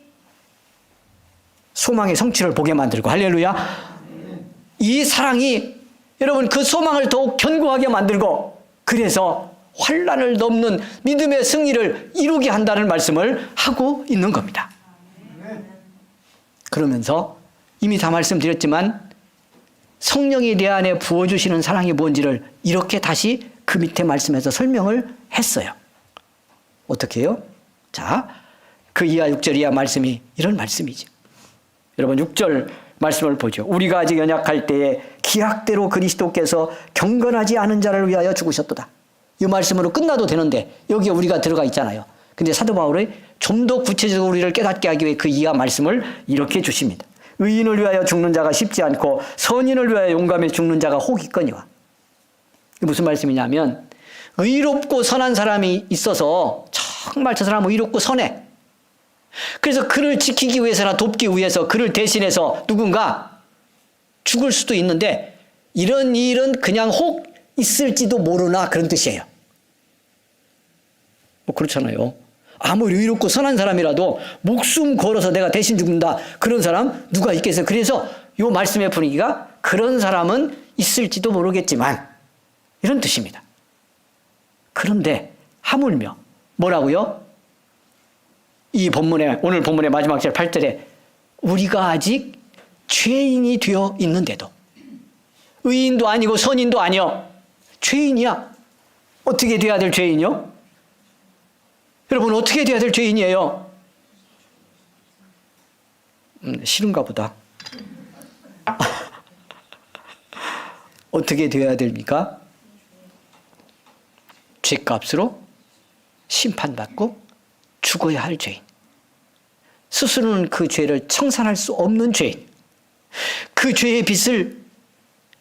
소망의 성취를 보게 만들고, 할렐루야. 이 사랑이 여러분 그 소망을 더욱 견고하게 만들고, 그래서 환난을 넘는 믿음의 승리를 이루게 한다는 말씀을 하고 있는 겁니다. 그러면서 이미 다 말씀드렸지만 성령이 내 안에 부어주시는 사랑이 뭔지를 이렇게 다시 그 밑에 말씀에서 설명을 했어요. 어떻게 해요? 자, 그 이하 6절 이하 말씀이 이런 말씀이죠. 여러분 6절 말씀을 보죠. 우리가 아직 연약할 때에 기약대로 그리스도께서 경건하지 않은 자를 위하여 죽으셨도다. 이 말씀으로 끝나도 되는데 여기에 우리가 들어가 있잖아요. 근데 사도 바울이 좀 더 구체적으로 우리를 깨닫게 하기 위해 그 이하 말씀을 이렇게 주십니다. 의인을 위하여 죽는 자가 쉽지 않고 선인을 위하여 용감해 죽는 자가 혹 있거니와. 이게 무슨 말씀이냐면 의롭고 선한 사람이 있어서 정말 저 사람은 의롭고 선해. 그래서 그를 지키기 위해서나 돕기 위해서 그를 대신해서 누군가 죽을 수도 있는데 이런 일은 그냥 혹 있을지도 모르나 그런 뜻이에요. 뭐 그렇잖아요. 아무리 의롭고 선한 사람이라도 목숨 걸어서 내가 대신 죽는다. 그런 사람 누가 있겠어요. 그래서 이 말씀의 분위기가 그런 사람은 있을지도 모르겠지만 이런 뜻입니다. 그런데 하물며 뭐라고요? 이 본문에 오늘 본문의 마지막 절 8절에 우리가 아직 죄인이 되어 있는데도 의인도 아니고 선인도 아니요. 죄인이야. 어떻게 돼야 될 죄인이요? 여러분 어떻게 돼야 될 죄인이에요? 싫은가 보다. 어떻게 돼야 됩니까? 죄값으로 심판받고 죽어야 할 죄인. 스스로는 그 죄를 청산할 수 없는 죄인. 그 죄의 빚을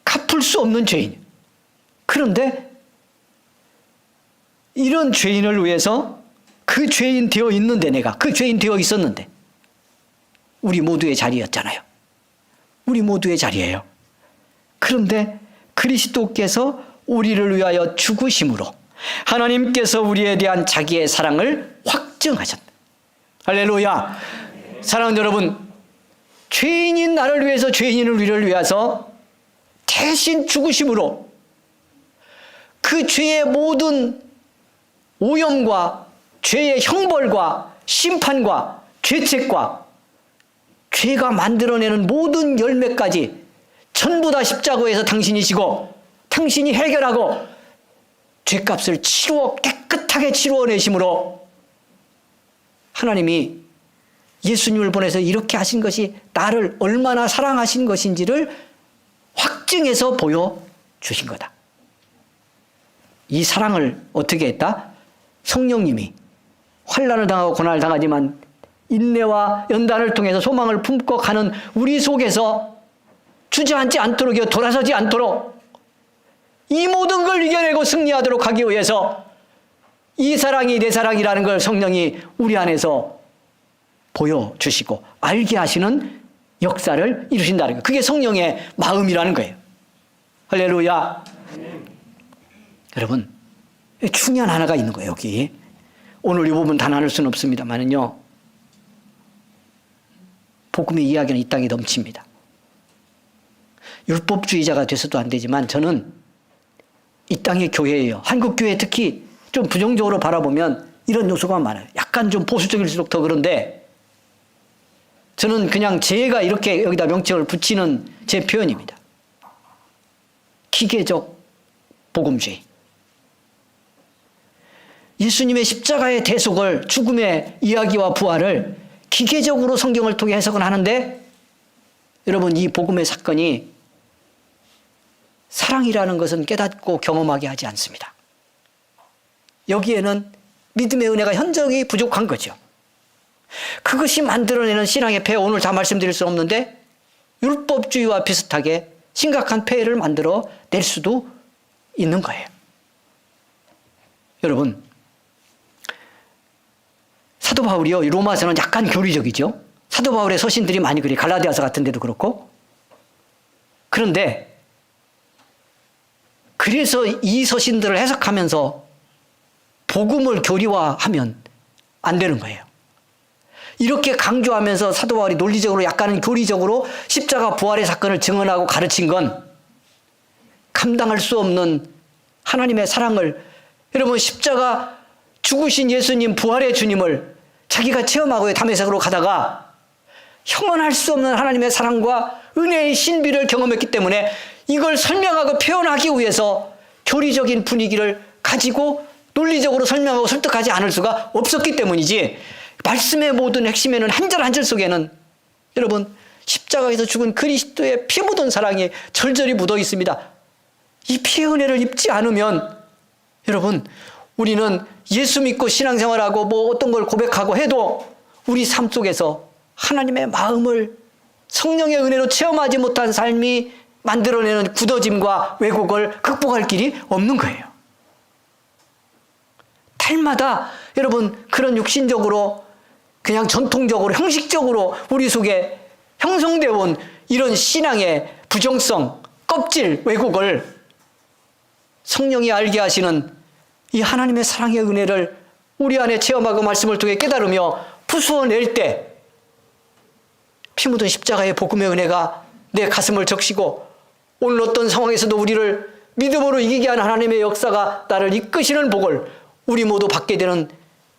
갚을 수 없는 죄인. 그런데 이런 죄인을 위해서 그 죄인 되어 있는데 내가 그 죄인 되어 있었는데 우리 모두의 자리였잖아요. 우리 모두의 자리예요. 그런데 그리스도께서 우리를 위하여 죽으심으로 하나님께서 우리에 대한 자기의 사랑을 확증하셨다. 할렐루야. 사랑하는 여러분, 죄인인 나를 위해서 죄인인 우리를 위해서 대신 죽으심으로 그 죄의 모든 오염과 죄의 형벌과 심판과 죄책과 죄가 만들어내는 모든 열매까지 전부 다 십자가에서 당신이 지고 당신이 해결하고 죄값을 깨끗하게 치루어내심으로 하나님이 예수님을 보내서 이렇게 하신 것이 나를 얼마나 사랑하신 것인지를 확증해서 보여주신 거다. 이 사랑을 어떻게 했다? 성령님이 환난을 당하고 고난을 당하지만 인내와 연단을 통해서 소망을 품고 가는 우리 속에서 주저앉지 않도록 돌아서지 않도록 이 모든 걸 이겨내고 승리하도록 하기 위해서 이 사랑이 내 사랑이라는 걸 성령이 우리 안에서 보여주시고 알게 하시는 역사를 이루신다는 거예요. 그게 성령의 마음이라는 거예요. 할렐루야. 여러분 중요한 하나가 있는 거예요. 여기 오늘 이 부분 다 나눌 수는 없습니다만은요, 복음의 이야기는 이 땅에 넘칩니다. 율법주의자가 돼서도 안 되지만 저는 이 땅의 교회예요. 한국 교회 특히 좀 부정적으로 바라보면 이런 요소가 많아요. 약간 좀 보수적일수록 더 그런데 저는 그냥 제가 이렇게 여기다 명칭을 붙이는 제 표현입니다. 기계적 복음주의. 예수님의 십자가의 대속을, 죽음의 이야기와 부활을 기계적으로 성경을 통해 해석을 하는데 여러분 이 복음의 사건이 사랑이라는 것은 깨닫고 경험하게 하지 않습니다. 여기에는 믿음의 은혜가 현저히 부족한 거죠. 그것이 만들어내는 신앙의 폐해, 오늘 다 말씀드릴 수 없는데 율법주의와 비슷하게 심각한 폐해를 만들어 낼 수도 있는 거예요. 여러분 사도 바울이요, 로마서는 약간 교리적이죠. 사도 바울의 서신들이 많이 그래요. 갈라디아서 같은 데도 그렇고. 그런데 그래서 이 서신들을 해석하면서 복음을 교리화하면 안 되는 거예요. 이렇게 강조하면서 사도 바울이 논리적으로 약간은 교리적으로 십자가 부활의 사건을 증언하고 가르친 건 감당할 수 없는 하나님의 사랑을 여러분 십자가 죽으신 예수님, 부활의 주님을 자기가 체험하고 다메섹으로 가다가 형언할 수 없는 하나님의 사랑과 은혜의 신비를 경험했기 때문에 이걸 설명하고 표현하기 위해서 교리적인 분위기를 가지고 논리적으로 설명하고 설득하지 않을 수가 없었기 때문이지, 말씀의 모든 핵심에는 한 절 한 절 속에는 여러분 십자가에서 죽은 그리스도의 피 묻은 사랑이 절절히 묻어 있습니다. 이 피의 은혜를 입지 않으면 여러분 우리는 예수 믿고 신앙생활하고 뭐 어떤 걸 고백하고 해도 우리 삶 속에서 하나님의 마음을 성령의 은혜로 체험하지 못한 삶이 만들어내는 굳어짐과 왜곡을 극복할 길이 없는 거예요. 달마다 여러분 그런 육신적으로 그냥 전통적으로 형식적으로 우리 속에 형성되어 온 이런 신앙의 부정성, 껍질, 왜곡을 성령이 알게 하시는 이 하나님의 사랑의 은혜를 우리 안에 체험하고 말씀을 통해 깨달으며 부수어낼 때 피 묻은 십자가의 복음의 은혜가 내 가슴을 적시고 오늘 어떤 상황에서도 우리를 믿음으로 이기게 하는 하나님의 역사가 나를 이끄시는 복을 우리 모두 받게 되는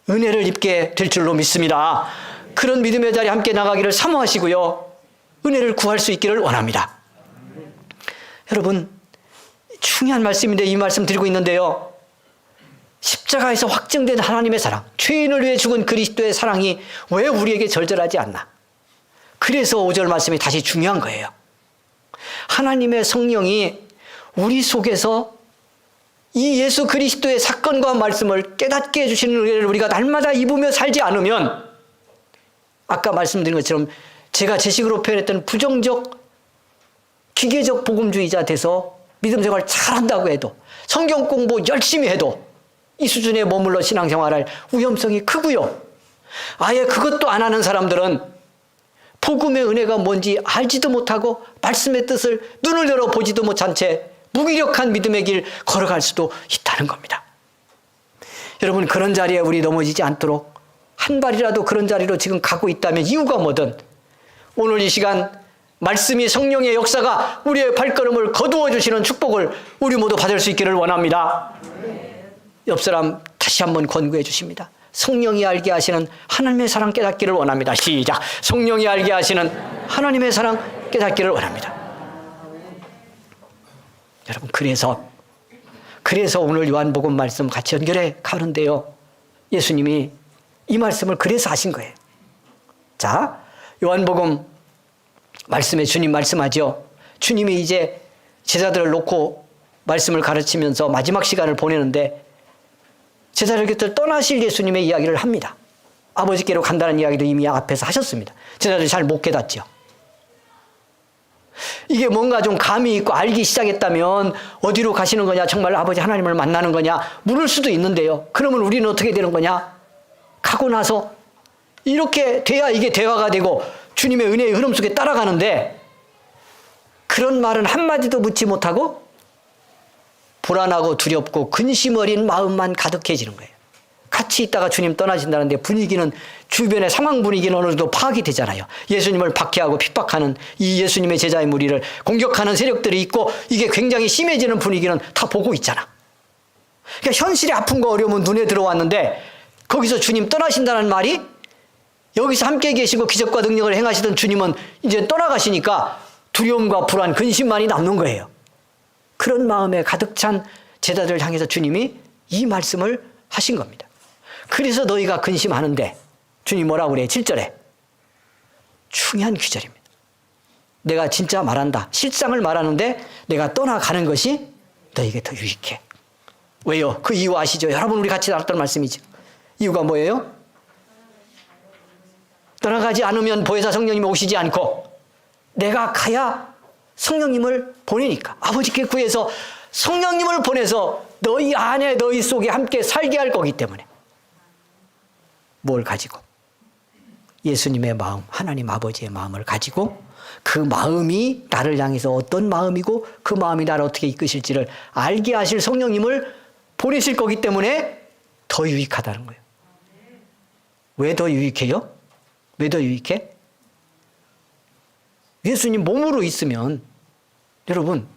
은혜를 입게 될 줄로 믿습니다. 그런 믿음의 자리에 함께 나가기를 사모하시고요. 은혜를 구할 수 있기를 원합니다. 여러분 중요한 말씀인데 이 말씀 드리고 있는데요. 십자가에서 확증된 하나님의 사랑, 죄인을 위해 죽은 그리스도의 사랑이 왜 우리에게 절절하지 않나? 그래서 5절 말씀이 다시 중요한 거예요. 하나님의 성령이 우리 속에서 이 예수 그리스도의 사건과 말씀을 깨닫게 해주시는 은혜를 우리가 날마다 입으며 살지 않으면 아까 말씀드린 것처럼 제가 제 식으로 표현했던 부정적 기계적 복음주의자 돼서 믿음 생활 잘한다고 해도 성경 공부 열심히 해도 이 수준에 머물러 신앙생활할 위험성이 크고요. 아예 그것도 안 하는 사람들은 복음의 은혜가 뭔지 알지도 못하고 말씀의 뜻을 눈을 열어 보지도 못한 채 무기력한 믿음의 길 걸어갈 수도 있다는 겁니다. 여러분 그런 자리에 우리 넘어지지 않도록 한 발이라도 그런 자리로 지금 가고 있다면 이유가 뭐든 오늘 이 시간 말씀이 성령의 역사가 우리의 발걸음을 거두어 주시는 축복을 우리 모두 받을 수 있기를 원합니다. 옆 사람 다시 한번 권고해 주십니다. 성령이 알게 하시는 하나님의 사랑 깨닫기를 원합니다. 시작. 성령이 알게 하시는 하나님의 사랑 깨닫기를 원합니다. 여러분 그래서 오늘 요한복음 말씀 같이 연결해 가는데요. 예수님이 이 말씀을 그래서 하신 거예요. 자, 요한복음 말씀에 주님 말씀하죠. 주님이 이제 제자들을 놓고 말씀을 가르치면서 마지막 시간을 보내는데 제자들 곁을 떠나실 예수님의 이야기를 합니다. 아버지께로 간다는 이야기도 이미 앞에서 하셨습니다. 제자들이 잘 못 깨닫죠. 이게 뭔가 좀 감이 있고 알기 시작했다면 어디로 가시는 거냐, 정말 아버지 하나님을 만나는 거냐 물을 수도 있는데요. 그러면 우리는 어떻게 되는 거냐? 가고 나서 이렇게 돼야 이게 대화가 되고 주님의 은혜의 흐름 속에 따라가는데 그런 말은 한마디도 묻지 못하고 불안하고 두렵고 근심 어린 마음만 가득해지는 거예요. 같이 있다가 주님 떠나신다는데 분위기는 주변의 상황 분위기는 어느 정도 파악이 되잖아요. 예수님을 박해하고 핍박하는 이 예수님의 제자의 무리를 공격하는 세력들이 있고 이게 굉장히 심해지는 분위기는 다 보고 있잖아. 그러니까 현실의 아픔과 어려움은 눈에 들어왔는데 거기서 주님 떠나신다는 말이 여기서 함께 계시고 기적과 능력을 행하시던 주님은 이제 떠나가시니까 두려움과 불안, 근심만이 남는 거예요. 그런 마음에 가득 찬 제자들을 향해서 주님이 이 말씀을 하신 겁니다. 그래서 너희가 근심하는데 주님 뭐라고 그래요? 7절에 중요한 규절입니다. 내가 진짜 말한다. 실상을 말하는데 내가 떠나가는 것이 너에게 더 유익해. 왜요? 그 이유 아시죠? 여러분 우리 같이 나눴던 말씀이죠. 이유가 뭐예요? 떠나가지 않으면 보혜사 성령님이 오시지 않고 내가 가야 성령님을 보내니까 아버지께 구해서 성령님을 보내서 너희 안에 너희 속에 함께 살게 할 거기 때문에 뭘 가지고? 예수님의 마음, 하나님 아버지의 마음을 가지고 그 마음이 나를 향해서 어떤 마음이고 그 마음이 나를 어떻게 이끄실지를 알게 하실 성령님을 보내실 거기 때문에 더 유익하다는 거예요. 왜 더 유익해요? 왜 더 유익해? 예수님 몸으로 있으면 여러분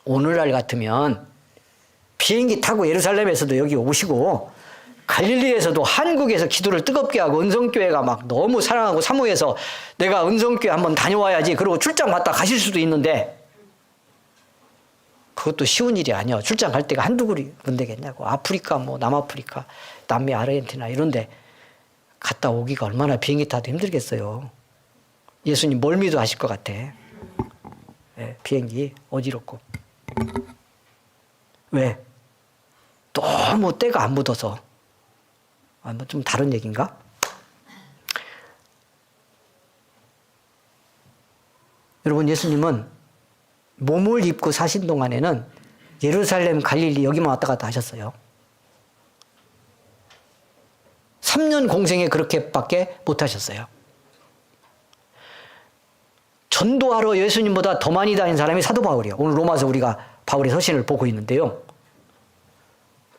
오늘날 같으면 비행기 타고 예루살렘에서도 여기 오시고 갈릴리에서도 한국에서 기도를 뜨겁게 하고 은성교회가 막 너무 사랑하고 사모해서 내가 은성교회 한번 다녀와야지 그러고 출장 갔다 가실 수도 있는데 그것도 쉬운 일이 아니야. 출장 갈 때가 한두 군데겠냐고. 아프리카 뭐 남아프리카 남미 아르헨티나 이런데 갔다 오기가 얼마나 비행기 타도 힘들겠어요. 예수님 멀미도 하실 것 같아. 네, 비행기 어지럽고. 왜? 너무 때가 안 묻어서. 아, 뭐 좀 다른 얘기인가? 여러분, 예수님은 몸을 입고 사신 동안에는 예루살렘, 갈릴리 여기만 왔다 갔다 하셨어요. 3년 공생에 그렇게밖에 못 하셨어요. 전도하러 예수님보다 더 많이 다닌 사람이 사도 바울이에요. 오늘 로마서 우리가 바울의 서신을 보고 있는데요.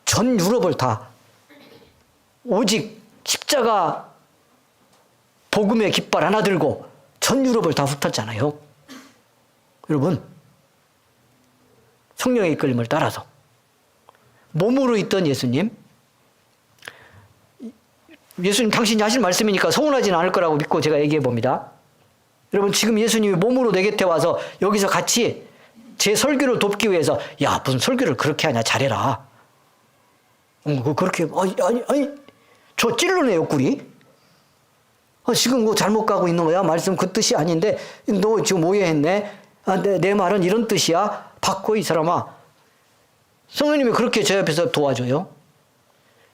전 유럽을 다 오직 십자가 복음의 깃발 하나 들고 전 유럽을 다 훑었잖아요. 여러분, 성령의 이끌림을 따라서 몸으로 있던 예수님 당신이 하신 말씀이니까 서운하지는 않을 거라고 믿고 제가 얘기해 봅니다. 여러분, 지금 예수님이 몸으로 내 곁에 와서 여기서 같이 제 설교를 돕기 위해서 야, 무슨 설교를 그렇게 하냐, 잘해라. 그렇게 아니 저 찔러내 옆구리. 지금 뭐 잘못 가고 있는 거야. 말씀 그 뜻이 아닌데 너 지금 오해했네. 내 말은 이런 뜻이야. 바꿔 이 사람아. 성령님이 그렇게 제 옆에서 도와줘요.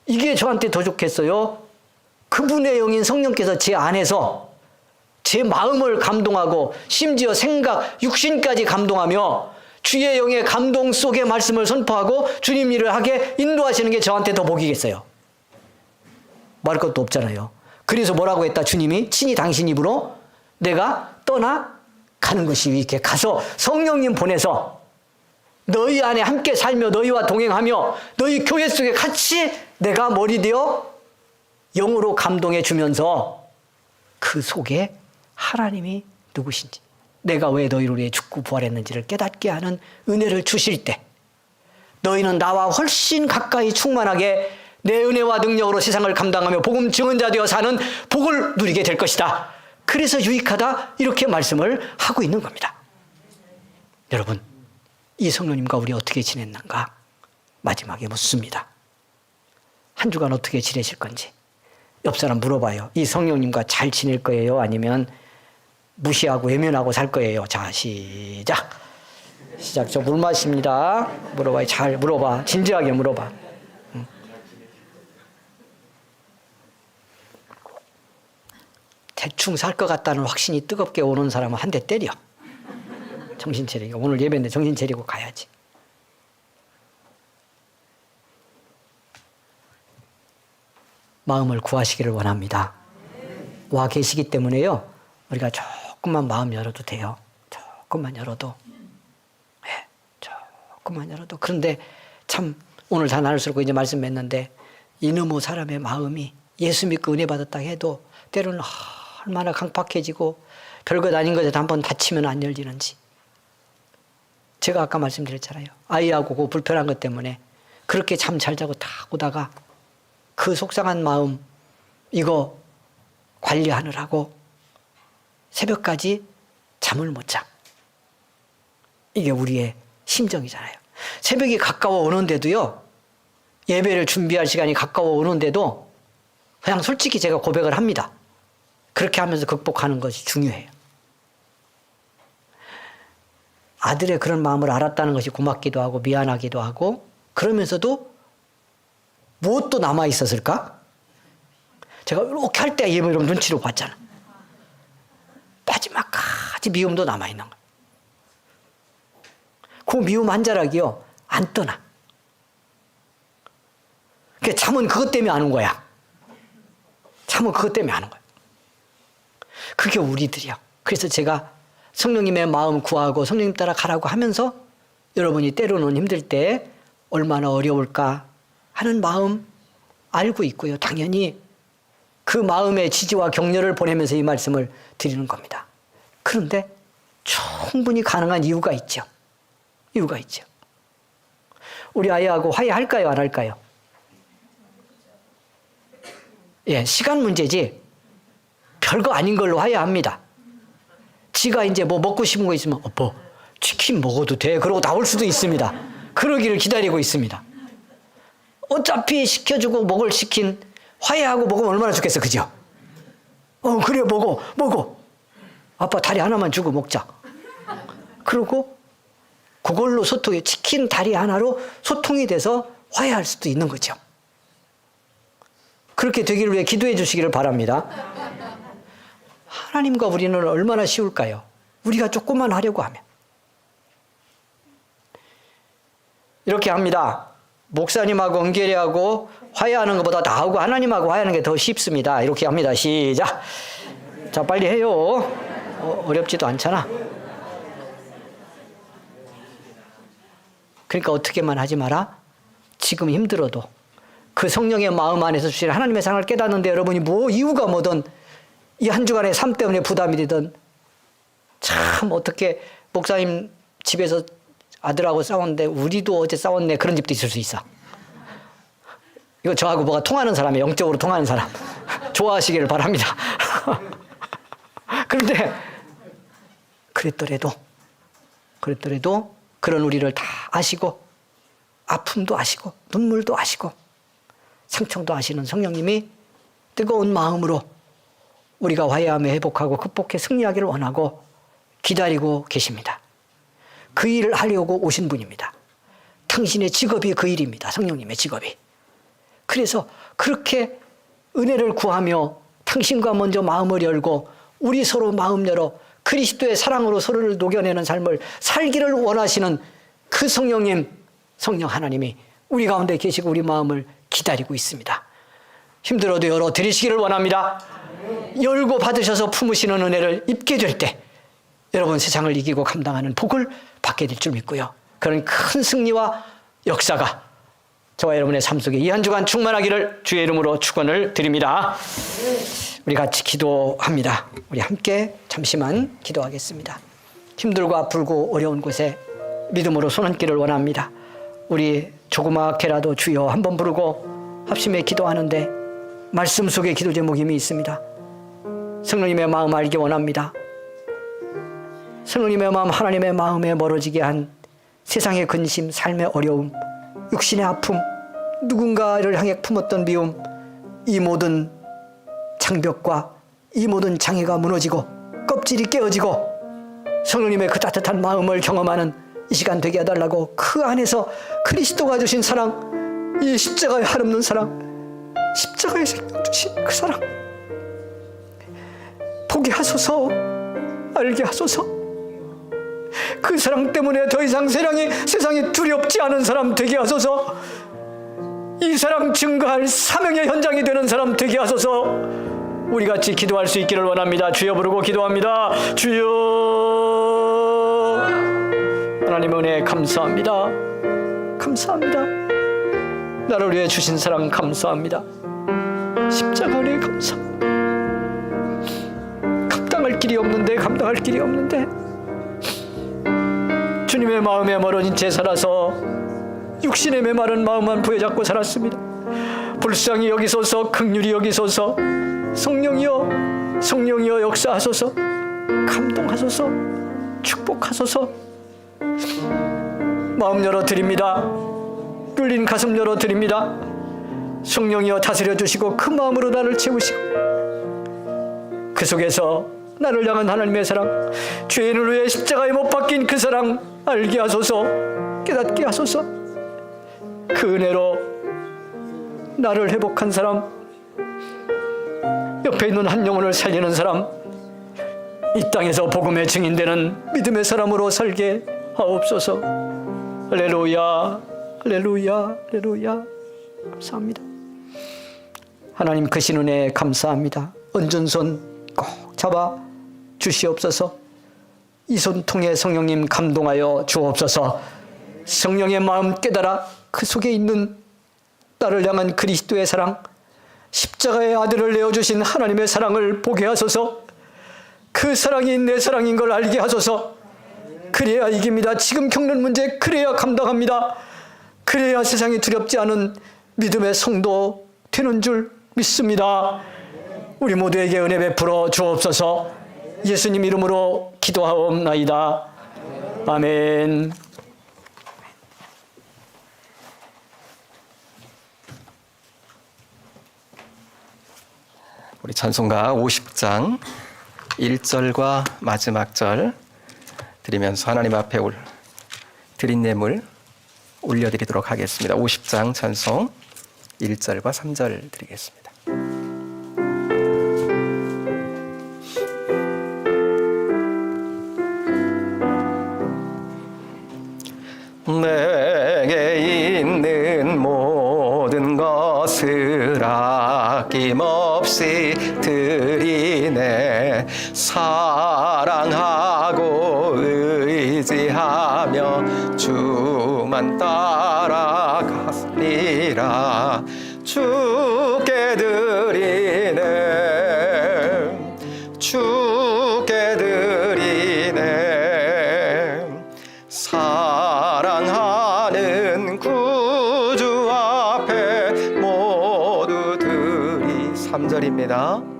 이게 저한테 더 좋겠어요. 그분의 영인 성령께서 제 안에서 제 마음을 감동하고 심지어 생각, 육신까지 감동하며 주의 영의 감동 속의 말씀을 선포하고 주님 일을 하게 인도하시는 게 저한테 더 복이겠어요. 말할 것도 없잖아요. 그래서 뭐라고 했다 주님이 친히 당신 입으로 내가 떠나가는 것이 이렇게 가서 성령님 보내서 너희 안에 함께 살며 너희와 동행하며 너희 교회 속에 같이 내가 머리 되어 영으로 감동해 주면서 그 속에 하나님이 누구신지 내가 왜 너희를 위해 죽고 부활했는지를 깨닫게 하는 은혜를 주실 때 너희는 나와 훨씬 가까이 충만하게 내 은혜와 능력으로 세상을 감당하며 복음 증언자 되어 사는 복을 누리게 될 것이다. 그래서 유익하다 이렇게 말씀을 하고 있는 겁니다. 여러분, 이 성령님과 우리 어떻게 지냈는가? 마지막에 묻습니다. 한 주간 어떻게 지내실 건지 옆 사람 물어봐요. 이 성령님과 잘 지낼 거예요? 아니면 무시하고 외면하고 살 거예요? 자, 시작. 저 물 마십니다. 물어봐요. 잘 물어봐. 진지하게 물어봐. 대충 살 것 같다는 확신이 뜨겁게 오는 사람은 한 대 때려. 정신 차리고. 오늘 예배인데 정신 차리고 가야지. 마음을 구하시기를 원합니다. 와 계시기 때문에요. 우리가 조금만 마음 열어도 돼요. 조금만 열어도. 네, 조금만 열어도. 그런데 참 오늘 다 나눌수록 이제 말씀 맺는데 이놈의 사람의 마음이 예수 믿고 은혜 받았다 해도 때로는 얼마나 강팍해지고 별것 아닌 것에 한번 다치면 안 열리는지. 제가 아까 말씀드렸잖아요. 아이하고 그 불편한 것 때문에 그렇게 잠 잘 자고 딱 오다가 그 속상한 마음 이거 관리하느라고 새벽까지 잠을 못 자. 이게 우리의 심정이잖아요. 새벽이 가까워 오는데도요. 예배를 준비할 시간이 가까워 오는데도 그냥 솔직히 제가 고백을 합니다. 그렇게 하면서 극복하는 것이 중요해요. 아들의 그런 마음을 알았다는 것이 고맙기도 하고 미안하기도 하고 그러면서도 무엇도 남아 있었을까? 제가 이렇게 할 때 예배를 눈치로 봤잖아. 마지막까지 미움도 남아 있는 거야. 그 미움 한 자락이요 안 떠나. 그러니까 잠은 그것 때문에 안 온 거야. 잠은 그것 때문에 안 온 거야. 그게 우리들이야. 그래서 제가 성령님의 마음 구하고 성령님 따라 가라고 하면서 여러분이 때로는 힘들 때 얼마나 어려울까 하는 마음 알고 있고요. 당연히 그 마음의 지지와 격려를 보내면서 이 말씀을 드리는 겁니다. 그런데 충분히 가능한 이유가 있죠. 이유가 있죠. 우리 아이하고 화해할까요? 안 할까요? 예, 시간 문제지 별거 아닌 걸로 화해합니다. 지가 이제 뭐 먹고 싶은 거 있으면 뭐 치킨 먹어도 돼 그러고 나올 수도 있습니다. 그러기를 기다리고 있습니다. 어차피 시켜주고 먹을 치킨 화해하고 먹으면 얼마나 좋겠어, 그죠? 그래, 먹어. 아빠 다리 하나만 주고 먹자. 그리고 그걸로 치킨 다리 하나로 소통이 돼서 화해할 수도 있는 거죠. 그렇게 되기를 위해 기도해 주시기를 바랍니다. 하나님과 우리는 얼마나 쉬울까요? 우리가 조금만 하려고 하면. 이렇게 합니다. 목사님하고 은결이하고 화해하는 것보다 나하고 하나님하고 화해하는 게 더 쉽습니다. 이렇게 합니다. 시작. 자, 빨리 해요. 어렵지도 않잖아. 그러니까 어떻게만 하지 마라. 지금 힘들어도 그 성령의 마음 안에서 주신 하나님의 사랑을 깨닫는데 여러분이 뭐 이유가 뭐든 이 한 주간의 삶 때문에 부담이 되든 참 어떻게 목사님 집에서 아들하고 싸웠는데 우리도 어제 싸웠네 그런 집도 있을 수 있어. 이거 저하고 뭐가 통하는 사람이에요. 영적으로 통하는 사람. 좋아하시기를 바랍니다. 그런데 그랬더라도 그런 우리를 다 아시고 아픔도 아시고 눈물도 아시고 상처도 아시는 성령님이 뜨거운 마음으로 우리가 화해하며 회복하고 극복해 승리하기를 원하고 기다리고 계십니다. 그 일을 하려고 오신 분입니다. 당신의 직업이 그 일입니다. 성령님의 직업이. 그래서 그렇게 은혜를 구하며 당신과 먼저 마음을 열고 우리 서로 마음 열어 그리스도의 사랑으로 서로를 녹여내는 삶을 살기를 원하시는 그 성령님, 성령 하나님이 우리 가운데 계시고 우리 마음을 기다리고 있습니다. 힘들어도 열어드리시기를 원합니다. 열고 받으셔서 품으시는 은혜를 입게 될 때 여러분 세상을 이기고 감당하는 복을 받게 될 줄 믿고요. 그런 큰 승리와 역사가 저와 여러분의 삶 속에 이 한 주간 충만하기를 주의 이름으로 축원을 드립니다. 우리 같이 기도합니다. 우리 함께 잠시만 기도하겠습니다. 힘들고 아프고 어려운 곳에 믿음으로 손얹기를 원합니다. 우리 조그맣게라도 주여 한번 부르고 합심해 기도하는데 말씀 속에 기도 제목이 있습니다. 성령님의 마음 알기 원합니다. 성령님의 마음, 하나님의 마음에 멀어지게 한 세상의 근심, 삶의 어려움, 육신의 아픔, 누군가를 향해 품었던 미움, 이 모든 장벽과 이 모든 장애가 무너지고 껍질이 깨어지고 성령님의 그 따뜻한 마음을 경험하는 이 시간 되게 해달라고 그 안에서 그리스도가 주신 사랑, 이 십자가의 한없는 사랑, 십자가의 생명 주신 그 사랑 보게 하소서, 알게 하소서. 그 사랑 때문에 더 이상 세상이 두렵지 않은 사람 되게 하소서. 이 사랑 증거할 사명의 현장이 되는 사람 되게 하소서. 우리 같이 기도할 수 있기를 원합니다. 주여 부르고 기도합니다. 주여. 하나님 은혜 감사합니다. 감사합니다. 나를 위해 주신 사랑 감사합니다. 십자가 은혜 감사합니다. 감당할 길이 없는데 주님의 마음에 멀어진 채 살아서 육신의 메마른 마음만 부여잡고 살았습니다. 불쌍히 여기소서, 긍휼히 여기소서. 성령이여 역사하소서. 감동하소서. 축복하소서. 마음 열어드립니다. 뚫린 가슴 열어드립니다. 성령이여 다스려 주시고 그 마음으로 나를 채우시고 그 속에서 나를 향한 하나님의 사랑, 죄인을 위해 십자가에 못 박힌 그 사랑 알게 하소서. 깨닫게 하소서. 그 은혜로 나를 회복한 사람, 옆에 있는 한 영혼을 살리는 사람, 이 땅에서 복음의 증인되는 믿음의 사람으로 살게 하옵소서. 할렐루야, 할렐루야, 할렐루야. 감사합니다. 하나님 크신 은혜 감사합니다. 언전손 꼭 잡아 주시옵소서. 이 손 통해 성령님 감동하여 주옵소서. 성령의 마음 깨달아 그 속에 있는 나를 향한 그리스도의 사랑, 십자가의 아들을 내어주신 하나님의 사랑을 보게 하소서. 그 사랑이 내 사랑인 걸 알게 하소서. 그래야 이깁니다. 지금 겪는 문제 그래야 감당합니다. 그래야 세상이 두렵지 않은 믿음의 성도 되는 줄 믿습니다. 우리 모두에게 은혜 베풀어 주옵소서. 예수님 이름으로 기도하옵나이다. 아멘. 우리 찬송가 50장 1절과 마지막 절 드리면서 하나님 앞에 드린 예물 올려드리도록 하겠습니다. 50장 찬송 1절과 3절 드리겠습니다. 내게 있는 모든 것을 아낌없이 드리네. 사랑하고 의지하며 주만 따라가리라. 주께 드리네. 주께 드리네. 사랑하는 구주 앞에 모두 드리. 3절입니다.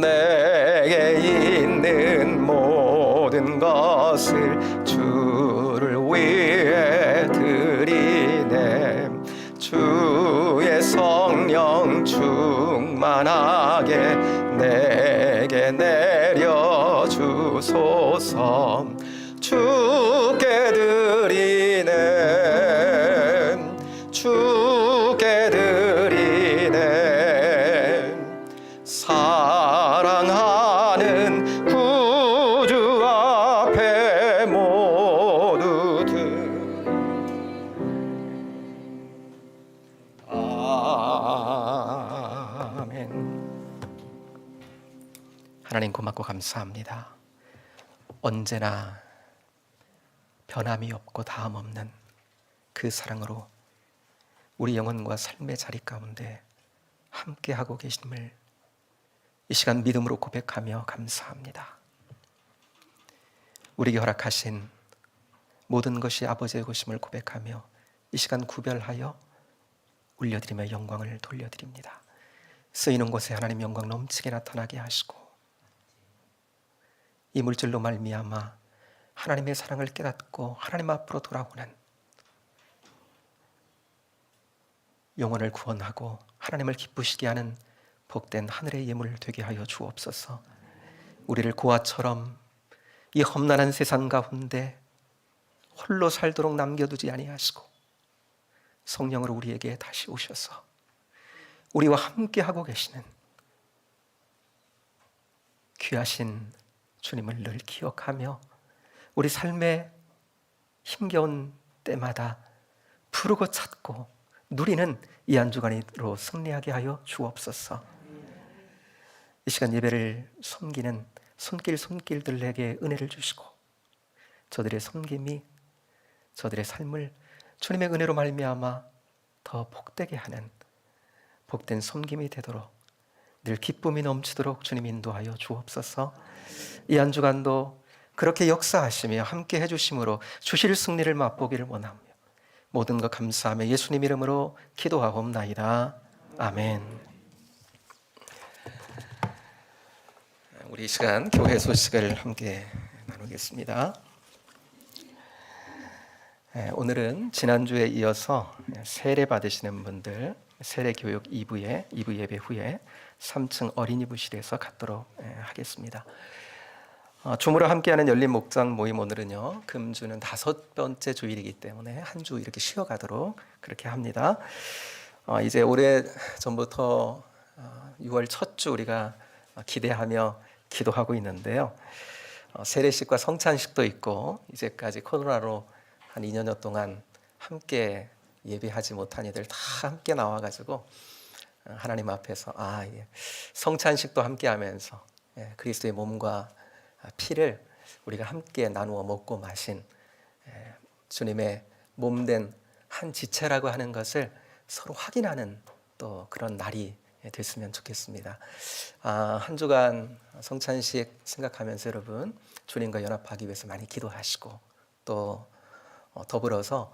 내게 있는 모든 것을 주를 위해 드리네. 주의 성령 충만하게 내게 내려주소서. 주께 드리네. 주께 드리네. 사랑하는 구주 앞에 모두 아멘. 하나님 고맙고 감사합니다. 언제나 변함이 없고 다함 없는 그 사랑으로 우리 영혼과 삶의 자리 가운데 함께하고 계심을 이 시간 믿음으로 고백하며 감사합니다. 우리에게 허락하신 모든 것이 아버지의 것임을 고백하며 이 시간 구별하여 올려드리며 영광을 돌려드립니다. 쓰이는 곳에 하나님 영광 넘치게 나타나게 하시고 이 물질로 말미암아 하나님의 사랑을 깨닫고 하나님 앞으로 돌아오는 영혼을 구원하고 하나님을 기쁘시게 하는 복된 하늘의 예물 되게 하여 주옵소서. 우리를 고아처럼 이 험난한 세상 가운데 홀로 살도록 남겨두지 아니하시고 성령으로 우리에게 다시 오셔서 우리와 함께하고 계시는 귀하신 주님을 늘 기억하며 우리 삶의 힘겨운 때마다 부르고 찾고 누리는 이 한 주간으로 승리하게 하여 주옵소서. 이 시간 예배를 섬기는 손길들에게 은혜를 주시고 저들의 섬김이 저들의 삶을 주님의 은혜로 말미암아 더 복되게 하는 복된 섬김이 되도록 늘 기쁨이 넘치도록 주님 인도하여 주옵소서. 이 한 주간도 그렇게 역사하시며 함께 해주심으로 주실 승리를 맛보기를 원하며 모든 것 감사하며 예수님 이름으로 기도하옵나이다. 아멘. 우리 이 시간 교회 소식을 함께 나누겠습니다. 오늘은 지난주에 이어서 세례 받으시는 분들 세례 교육 2부 예배 후에 3층 어린이부실에서 갖도록 하겠습니다. 주무로 함께하는 열린 목장 모임 오늘은요 금주는 5번째 주일이기 때문에 한 주 이렇게 쉬어가도록 그렇게 합니다. 이제 오래 전부터 6월 첫 주 우리가 기대하며 기도하고 있는데요. 세례식과 성찬식도 있고 이제까지 코로나로 한 2년여 동안 함께 예배하지 못한 이들 다 함께 나와가지고 하나님 앞에서 성찬식도 함께하면서 그리스도의 몸과 피를 우리가 함께 나누어 먹고 마신 주님의 몸된 한 지체라고 하는 것을 서로 확인하는 또 그런 날이 됐으면 좋겠습니다. 한 주간 성찬식 생각하면서 여러분 주님과 연합하기 위해서 많이 기도하시고 또 더불어서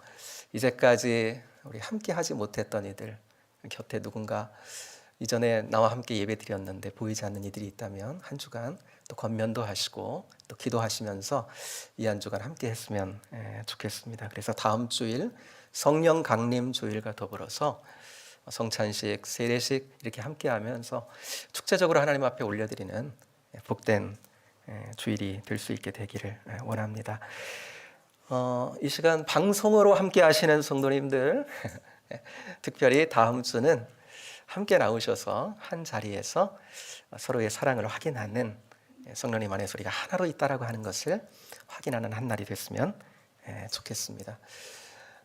이제까지 우리 함께 하지 못했던 이들, 곁에 누군가 이전에 나와 함께 예배 드렸는데 보이지 않는 이들이 있다면 한 주간 또 건면도 하시고 또 기도하시면서 이 한 주간 함께 했으면 좋겠습니다. 그래서 다음 주일 성령 강림 주일과 더불어서 성찬식, 세례식 이렇게 함께 하면서 축제적으로 하나님 앞에 올려드리는 복된 주일이 될 수 있게 되기를 원합니다. 이 시간 방송으로 함께 하시는 성도님들 특별히 다음 주는 함께 나오셔서 한 자리에서 서로의 사랑을 확인하는 성령님 안에서 우리가 하나로 있다라고 하는 것을 확인하는 한 날이 됐으면 좋겠습니다.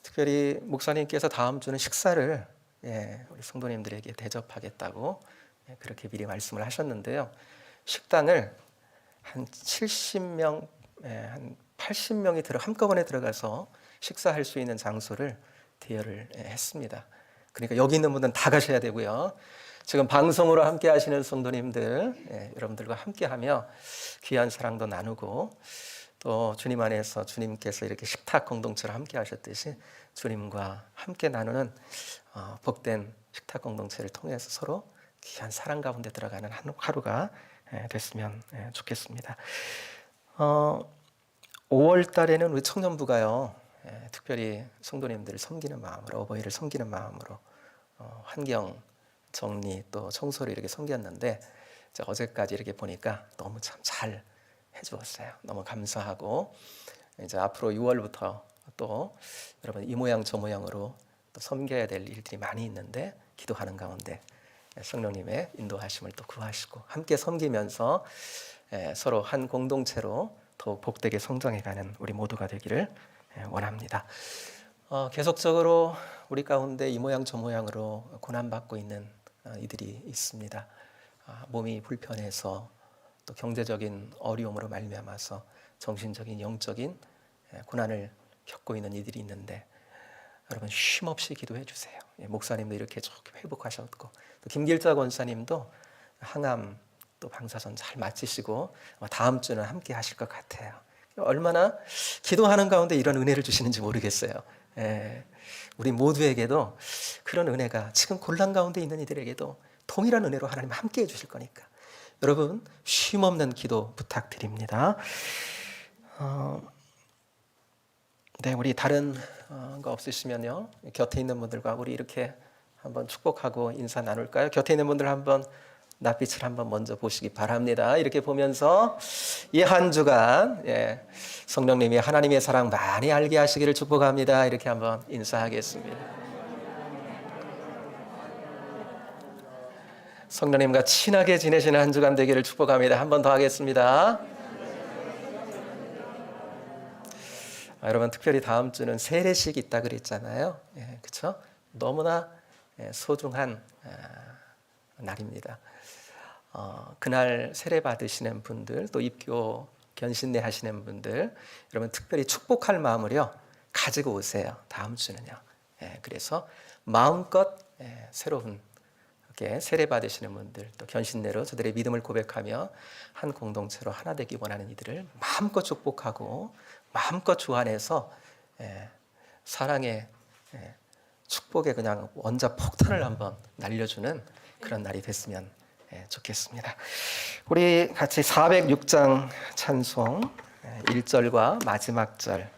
특별히 목사님께서 다음 주는 식사를 우리 성도님들에게 대접하겠다고 그렇게 미리 말씀을 하셨는데요. 식당을 한 70명, 한 80명이 한꺼번에 들어가서 식사할 수 있는 장소를 대여를 했습니다. 그러니까 여기 있는 분들은 다 가셔야 되고요. 지금 방송으로 함께 하시는 성도님들, 여러분들과 함께하며 귀한 사랑도 나누고 또 주님 안에서 주님께서 이렇게 식탁 공동체로 함께 하셨듯이 주님과 함께 나누는 복된 식탁 공동체를 통해서 서로 귀한 사랑 가운데 들어가는 하루가 됐으면 좋겠습니다. 5월 달에는 우리 청년부가요, 특별히 성도님들을 섬기는 마음으로, 어버이를 섬기는 마음으로 환경 정리 또 청소를 이렇게 섬겼는데 어제까지 이렇게 보니까 너무 참 잘 해주었어요. 너무 감사하고 이제 앞으로 6월부터 또 여러분 이 모양 저 모양으로 또 섬겨야 될 일들이 많이 있는데 기도하는 가운데 성령님의 인도하심을 또 구하시고 함께 섬기면서 서로 한 공동체로 더욱 복되게 성장해가는 우리 모두가 되기를 원합니다. 계속적으로 우리 가운데 이 모양 저 모양으로 고난받고 있는 이들이 있습니다. 몸이 불편해서 또 경제적인 어려움으로 말미암아서 정신적인 영적인 고난을 겪고 있는 이들이 있는데 여러분 쉼없이 기도해 주세요. 목사님도 이렇게 조금 회복하셨고 또 김길자 권사님도 항암 또 방사선 잘 마치시고 다음 주는 함께 하실 것 같아요. 얼마나 기도하는 가운데 이런 은혜를 주시는지 모르겠어요. 우리 모두에게도 그런 은혜가 지금 곤란 가운데 있는 이들에게도 동일한 은혜로 하나님 함께 해주실 거니까 여러분 쉼없는 기도 부탁드립니다. 네, 우리 다른 거 없으시면요 곁에 있는 분들과 우리 이렇게 한번 축복하고 인사 나눌까요? 곁에 있는 분들 한번 낯빛을 한번 먼저 보시기 바랍니다. 이렇게 보면서 이 한 주간 성령님이 하나님의 사랑 많이 알게 하시기를 축복합니다. 이렇게 한번 인사하겠습니다. 성령님과 친하게 지내시는 한 주간 되기를 축복합니다. 한 번 더 하겠습니다. 여러분 특별히 다음 주는 세례식이 있다 그랬잖아요. 그렇죠? 너무나 소중한 날입니다. 그날 세례 받으시는 분들 또 입교 견신내 하시는 분들 여러분 특별히 축복할 마음을요 가지고 오세요. 다음 주는요. 그래서 마음껏 새로운 세례 받으시는 분들 또 견신내로 저들의 믿음을 고백하며 한 공동체로 하나 되기 원하는 이들을 마음껏 축복하고 마음껏 주안해서 사랑의 축복의 그냥 원자 폭탄을 한번 날려주는 그런 날이 됐으면 좋겠습니다. 우리 같이 406장 찬송 1절과 마지막 절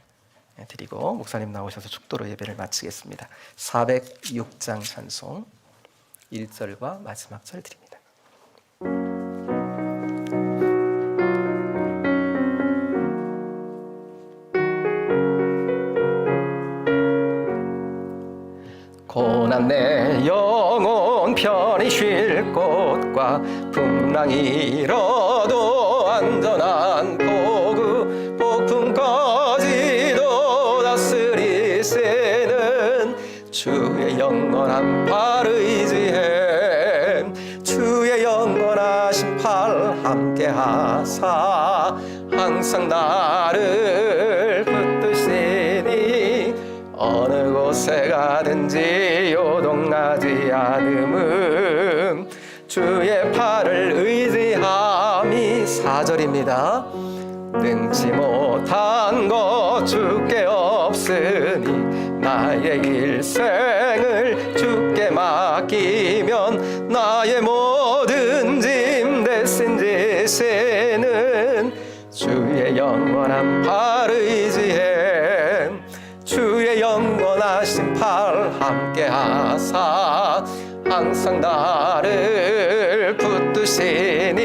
드리고 목사님 나오셔서 축도로 예배를 마치겠습니다. 406장 찬송 1절과 마지막 절 드립니다. 고난 내 영혼 편히 쉴 곳과 풍랑이 일어도 안전한 포구 폭풍까지도 다스리시는 주의 영원한 팔 의지해 주의 영원하신 팔 함께 하사 항상 나를 붙드시니 어느 곳에 가든지 요동하지 않음은 주의 팔을 의지함이 4절입니다. 능치 못한 것 주께 없으니 나의 일생을 주께 맡기면 나의 모든 짐 대신 지시는 주의 영원한 팔 의지해 주의 영원하신 팔 함께 하사 항상 나를 붙드시니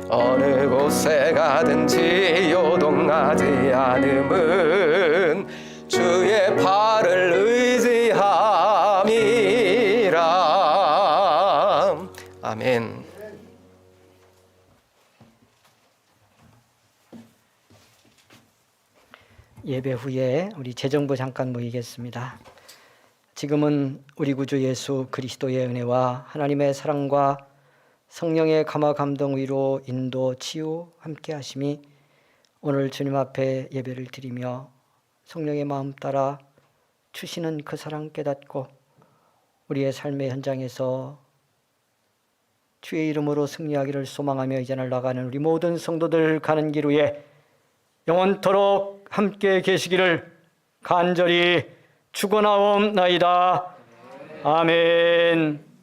어느 곳에 가든지 요동하지 않음은 주의 팔을 의지함이라. 아멘. 예배 후에 우리 재정부 잠깐 모이겠습니다. 지금은 우리 구주 예수 그리스도의 은혜와 하나님의 사랑과 성령의 감화 감동 위로 인도 치유 함께 하심이 오늘 주님 앞에 예배를 드리며 성령의 마음 따라 주시는 그 사랑 깨닫고 우리의 삶의 현장에서 주의 이름으로 승리하기를 소망하며 이제 나아가는 우리 모든 성도들 가는 길 위에 영원토록 함께 계시기를 간절히 축원하옵나이다. 아멘.